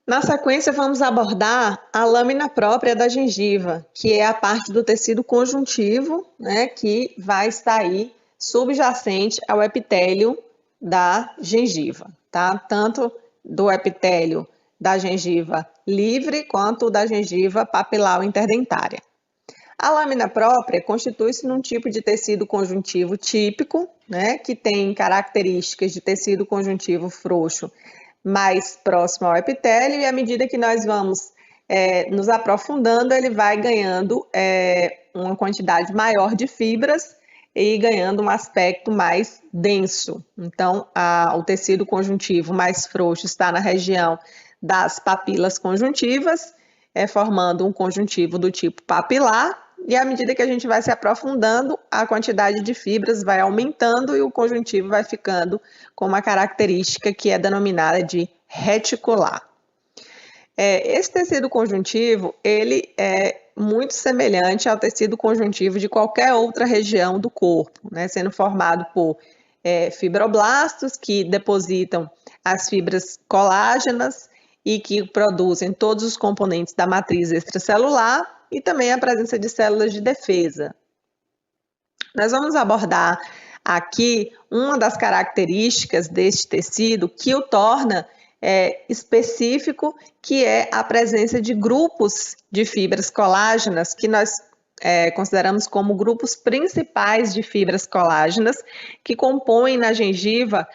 Na sequência, vamos abordar a lâmina própria da gengiva, que é a parte do tecido conjuntivo, né, que vai estar aí subjacente ao epitélio da gengiva, tá? Tanto do epitélio da gengiva livre quanto da gengiva papilar interdentária. A lâmina própria constitui-se num tipo de tecido conjuntivo típico, né, que tem características de tecido conjuntivo frouxo mais próximo ao epitélio, e à medida que nós vamos nos aprofundando, ele vai ganhando uma quantidade maior de fibras e ganhando um aspecto mais denso. Então, o tecido conjuntivo mais frouxo está na região das papilas conjuntivas, formando um conjuntivo do tipo papilar, e à medida que a gente vai se aprofundando, a quantidade de fibras vai aumentando e o conjuntivo vai ficando com uma característica que é denominada de reticular. Esse tecido conjuntivo, ele é muito semelhante ao tecido conjuntivo de qualquer outra região do corpo, né, sendo formado por fibroblastos que depositam as fibras colágenas e que produzem todos os componentes da matriz extracelular e também a presença de células de defesa. Nós vamos abordar aqui uma das características deste tecido que o torna específico, que é a presença de grupos de fibras colágenas, que nós consideramos como grupos principais de fibras colágenas, que compõem na gengiva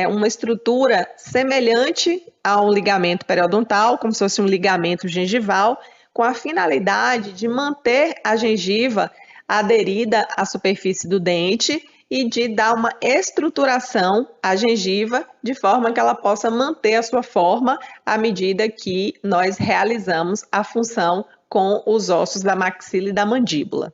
uma estrutura semelhante a um ligamento periodontal, como se fosse um ligamento gengival, com a finalidade de manter a gengiva aderida à superfície do dente e de dar uma estruturação à gengiva de forma que ela possa manter a sua forma à medida que nós realizamos a função com os ossos da maxila e da mandíbula.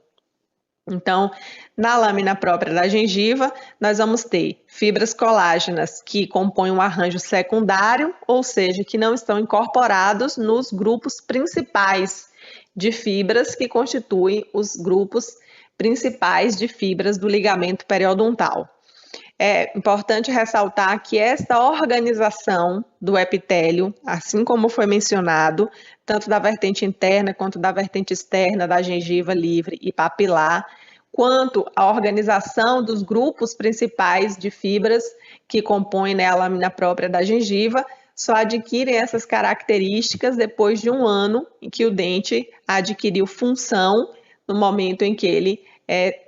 Então, na lâmina própria da gengiva, nós vamos ter fibras colágenas que compõem um arranjo secundário, ou seja, que não estão incorporados nos grupos principais de fibras que constituem os grupos principais de fibras do ligamento periodontal. É importante ressaltar que esta organização do epitélio, assim como foi mencionado, tanto da vertente interna quanto da vertente externa da gengiva livre e papilar, quanto a organização dos grupos principais de fibras que compõem a lâmina própria da gengiva, só adquirem essas características depois de um ano em que o dente adquiriu função, no momento em que ele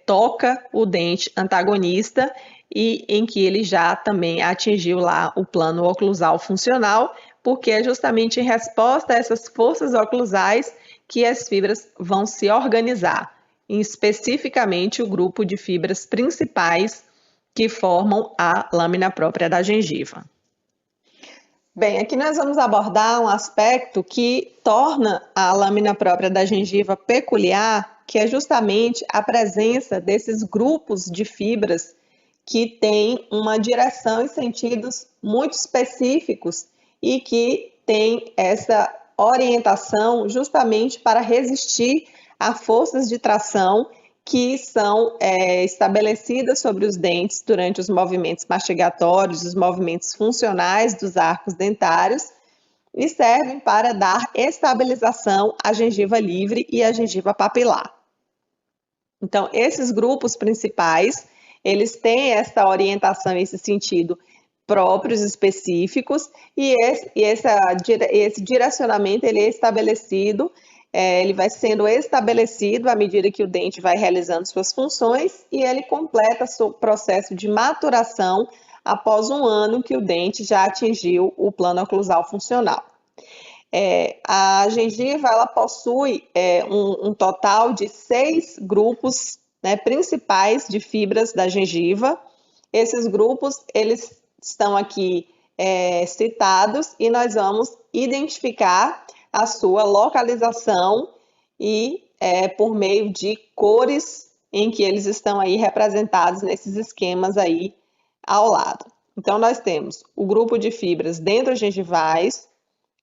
toca o dente antagonista e em que ele já também atingiu lá o plano oclusal funcional, porque é justamente em resposta a essas forças oclusais que as fibras vão se organizar, especificamente o grupo de fibras principais que formam a lâmina própria da gengiva. Bem, aqui nós vamos abordar um aspecto que torna a lâmina própria da gengiva peculiar, que é justamente a presença desses grupos de fibras que têm uma direção e sentidos muito específicos e que têm essa orientação justamente para resistir a forças de tração que são estabelecidas sobre os dentes durante os movimentos mastigatórios, os movimentos funcionais dos arcos dentários e servem para dar estabilização à gengiva livre e à gengiva papilar. Então, esses grupos principais, eles têm essa orientação, esse sentido próprios, específicos, e esse direcionamento ele é estabelecido ele vai sendo estabelecido à medida que o dente vai realizando suas funções e ele completa seu processo de maturação após um ano que o dente já atingiu o plano oclusal funcional. A gengiva ela possui um total de 6 grupos, né, principais de fibras da gengiva. Esses grupos eles estão aqui citados e nós vamos identificar a sua localização e por meio de cores em que eles estão aí representados nesses esquemas aí ao lado. Então, nós temos o grupo de fibras dentrogengivais,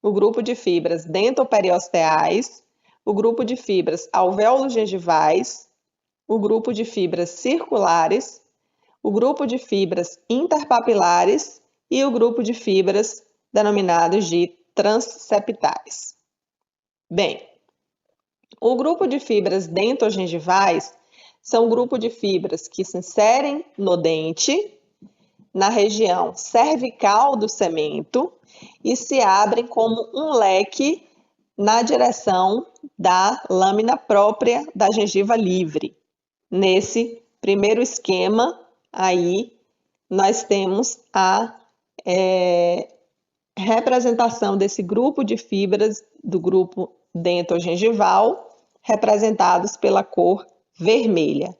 o grupo de fibras dentoperiosteais, o grupo de fibras alvéolo-gengivais, o grupo de fibras circulares, o grupo de fibras interpapilares e o grupo de fibras denominados de transseptais. Bem, o grupo de fibras dentogengivais são um grupo de fibras que se inserem no dente, na região cervical do cemento e se abrem como um leque na direção da lâmina própria da gengiva livre. Nesse primeiro esquema, aí nós temos a representação desse grupo de fibras do grupo dentogengival, representados pela cor vermelha.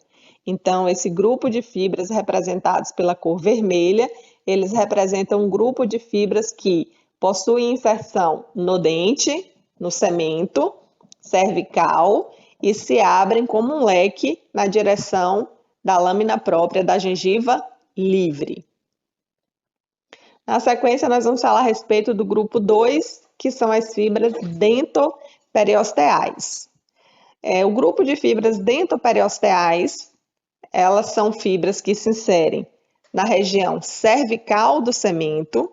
Então, esse grupo de fibras representados pela cor vermelha, eles representam um grupo de fibras que possuem inserção no dente, no cemento cervical e se abrem como um leque na direção da lâmina própria da gengiva livre. Na sequência, nós vamos falar a respeito do grupo 2, que são as fibras dentoperiosteais. O grupo de fibras dentoperiosteais, elas são fibras que se inserem na região cervical do cemento,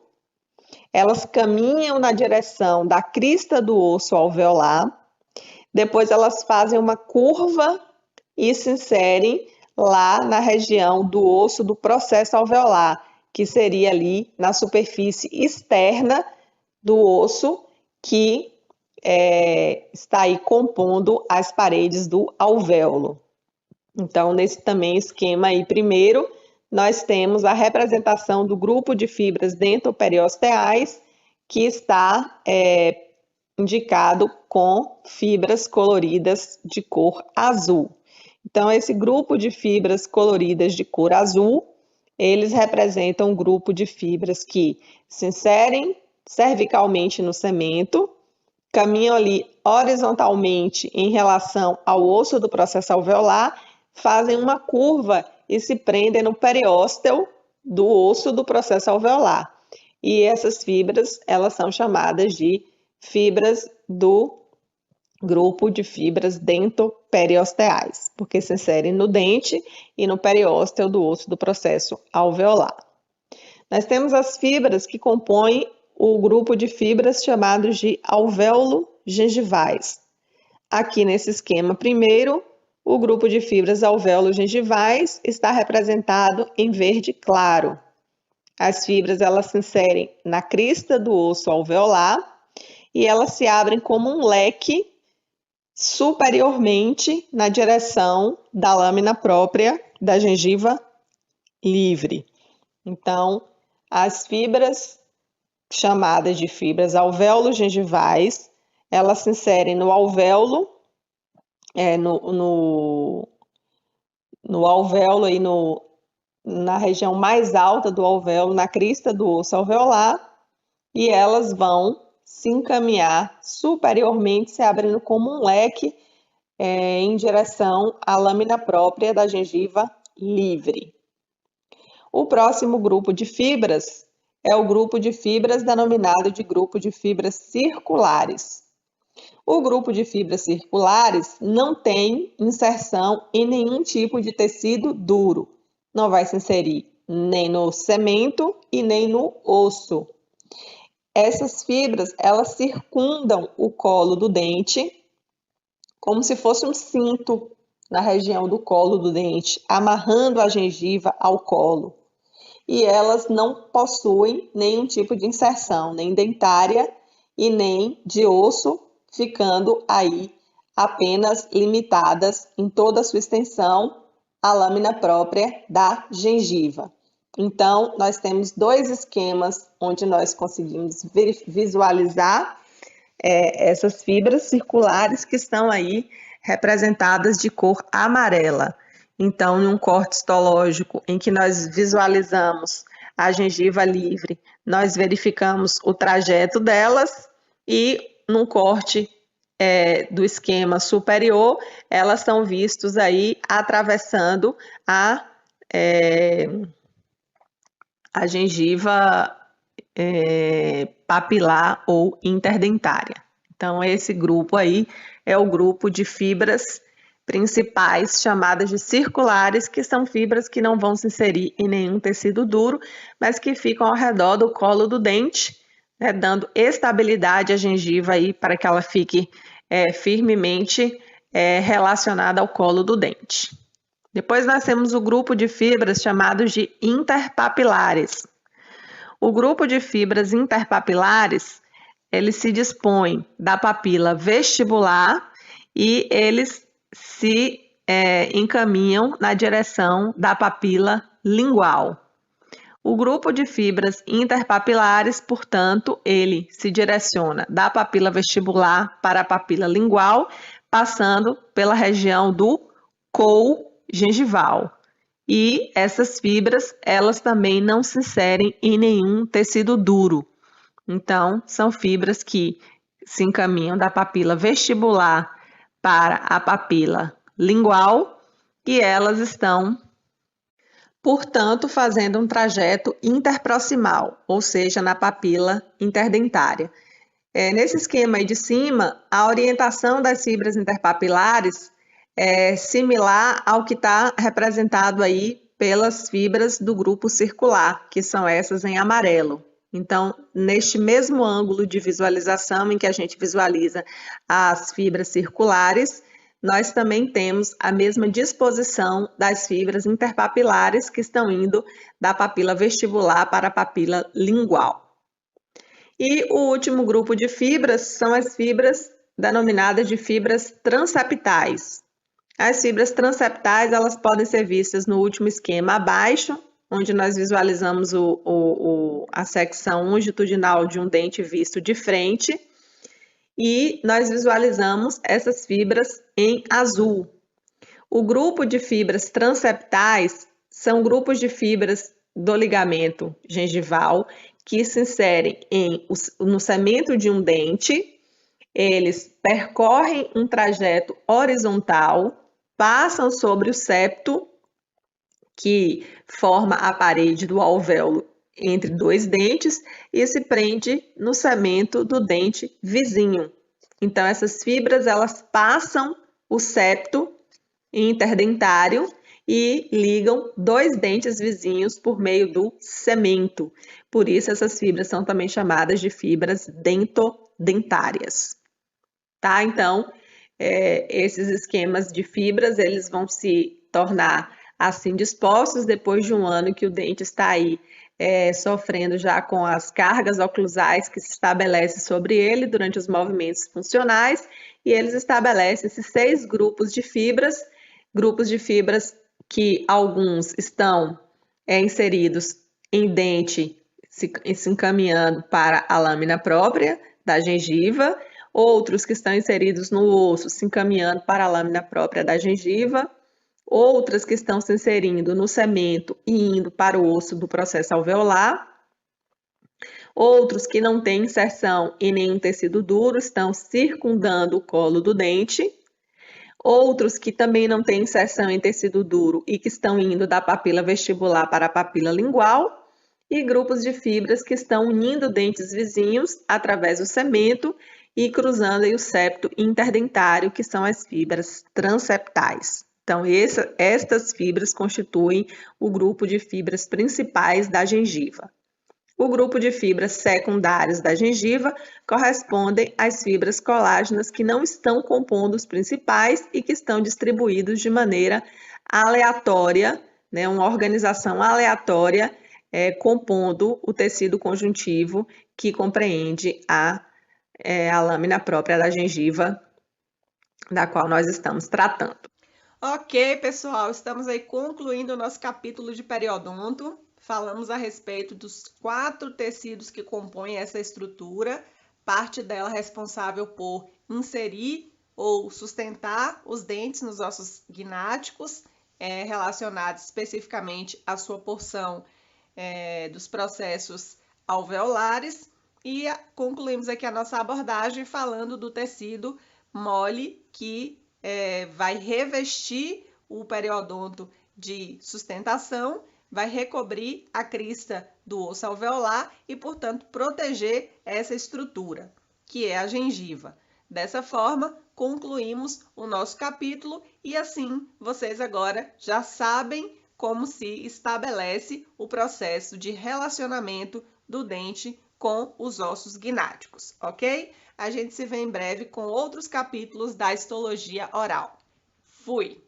elas caminham na direção da crista do osso alveolar, depois elas fazem uma curva e se inserem lá na região do osso do processo alveolar, que seria ali na superfície externa do osso que está aí compondo as paredes do alvéolo. Então, nesse também esquema aí, primeiro, nós temos a representação do grupo de fibras dentoperiosteais, que está indicado com fibras coloridas de cor azul. Então, esse grupo de fibras coloridas de cor azul, eles representam um grupo de fibras que se inserem cervicalmente no cemento, caminham ali horizontalmente em relação ao osso do processo alveolar, fazem uma curva e se prendem no periósteo do osso do processo alveolar. E essas fibras, elas são chamadas de fibras do grupo de fibras dentoperiosteais, porque se inserem no dente e no periósteo do osso do processo alveolar. Nós temos as fibras que compõem o grupo de fibras chamados de alvéolo-gengivais. Aqui nesse esquema, primeiro, o grupo de fibras alvéolo-gengivais está representado em verde claro. As fibras elas se inserem na crista do osso alveolar e elas se abrem como um leque superiormente na direção da lâmina própria da gengiva livre. Então, as fibras chamadas de fibras alvéolo-gengivais, elas se inserem no alvéolo, no alvéolo e na região mais alta do alvéolo, na crista do osso alveolar, e elas vão se encaminhar superiormente, se abrindo como um leque em direção à lâmina própria da gengiva livre. O próximo grupo de fibras é o grupo de fibras denominado de grupo de fibras circulares. O grupo de fibras circulares não tem inserção em nenhum tipo de tecido duro. Não vai se inserir nem no cemento e nem no osso. Essas fibras, elas circundam o colo do dente como se fosse um cinto na região do colo do dente, amarrando a gengiva ao colo. E elas não possuem nenhum tipo de inserção, nem dentária e nem de osso, ficando aí apenas limitadas em toda a sua extensão à lâmina própria da gengiva. Então, nós temos dois esquemas onde nós conseguimos visualizar essas fibras circulares que estão aí representadas de cor amarela. Então, em um corte histológico em que nós visualizamos a gengiva livre, nós verificamos o trajeto delas e num corte do esquema superior, elas são vistas aí atravessando a gengiva papilar ou interdentária. Então, esse grupo aí é o grupo de fibras principais chamadas de circulares, que são fibras que não vão se inserir em nenhum tecido duro, mas que ficam ao redor do colo do dente, né, dando estabilidade à gengiva aí para que ela fique firmemente relacionada ao colo do dente. Depois nós temos o grupo de fibras chamados de interpapilares. O grupo de fibras interpapilares, eles se dispõem da papila vestibular e eles se encaminham na direção da papila lingual. O grupo de fibras interpapilares, portanto, ele se direciona da papila vestibular para a papila lingual, passando pela região do cou gengival. E essas fibras, elas também não se inserem em nenhum tecido duro. Então, são fibras que se encaminham da papila vestibular para a papila lingual e elas estão, portanto, fazendo um trajeto interproximal, ou seja, na papila interdentária. Nesse esquema aí de cima, a orientação das fibras interpapilares é similar ao que está representado aí pelas fibras do grupo circular, que são essas em amarelo. Então, neste mesmo ângulo de visualização em que a gente visualiza as fibras circulares, nós também temos a mesma disposição das fibras interpapilares que estão indo da papila vestibular para a papila lingual. E o último grupo de fibras são as fibras denominadas de fibras transeptais. As fibras transeptais, elas podem ser vistas no último esquema abaixo, onde nós visualizamos a secção longitudinal de um dente visto de frente, e nós visualizamos essas fibras em azul. O grupo de fibras transeptais são grupos de fibras do ligamento gengival que se inserem no cemento de um dente, eles percorrem um trajeto horizontal, passam sobre o septo, que forma a parede do alvéolo entre dois dentes, e se prende no cemento do dente vizinho. Então, essas fibras, elas passam o septo interdentário e ligam dois dentes vizinhos por meio do cemento. Por isso, essas fibras são também chamadas de fibras dentodentárias. Tá? Então, esses esquemas de fibras, eles vão se tornar assim dispostos depois de um ano que o dente está aí sofrendo já com as cargas oclusais que se estabelecem sobre ele durante os movimentos funcionais, e eles estabelecem esses 6 grupos de fibras que alguns estão inseridos em dente, se encaminhando para a lâmina própria da gengiva, outros que estão inseridos no osso, se encaminhando para a lâmina própria da gengiva, outras que estão se inserindo no cemento e indo para o osso do processo alveolar, outros que não têm inserção em nenhum tecido duro, estão circundando o colo do dente, outros que também não têm inserção em tecido duro e que estão indo da papila vestibular para a papila lingual, e grupos de fibras que estão unindo dentes vizinhos através do cemento e cruzando aí o septo interdentário, que são as fibras transeptais. Então, estas fibras constituem o grupo de fibras principais da gengiva. O grupo de fibras secundárias da gengiva correspondem às fibras colágenas que não estão compondo os principais e que estão distribuídos de maneira aleatória, né, uma organização aleatória, compondo o tecido conjuntivo que compreende a lâmina própria da gengiva da qual nós estamos tratando. Ok, pessoal, estamos aí concluindo o nosso capítulo de periodonto. Falamos a respeito dos 4 tecidos que compõem essa estrutura, parte dela responsável por inserir ou sustentar os dentes nos ossos gnáticos, relacionados especificamente à sua porção dos processos alveolares, e concluímos aqui a nossa abordagem falando do tecido mole que vai revestir o periodonto de sustentação, vai recobrir a crista do osso alveolar e, portanto, proteger essa estrutura, que é a gengiva. Dessa forma, concluímos o nosso capítulo e assim vocês agora já sabem como se estabelece o processo de relacionamento do dente com os ossos gnáticos, ok? A gente se vê em breve com outros capítulos da histologia oral. Fui!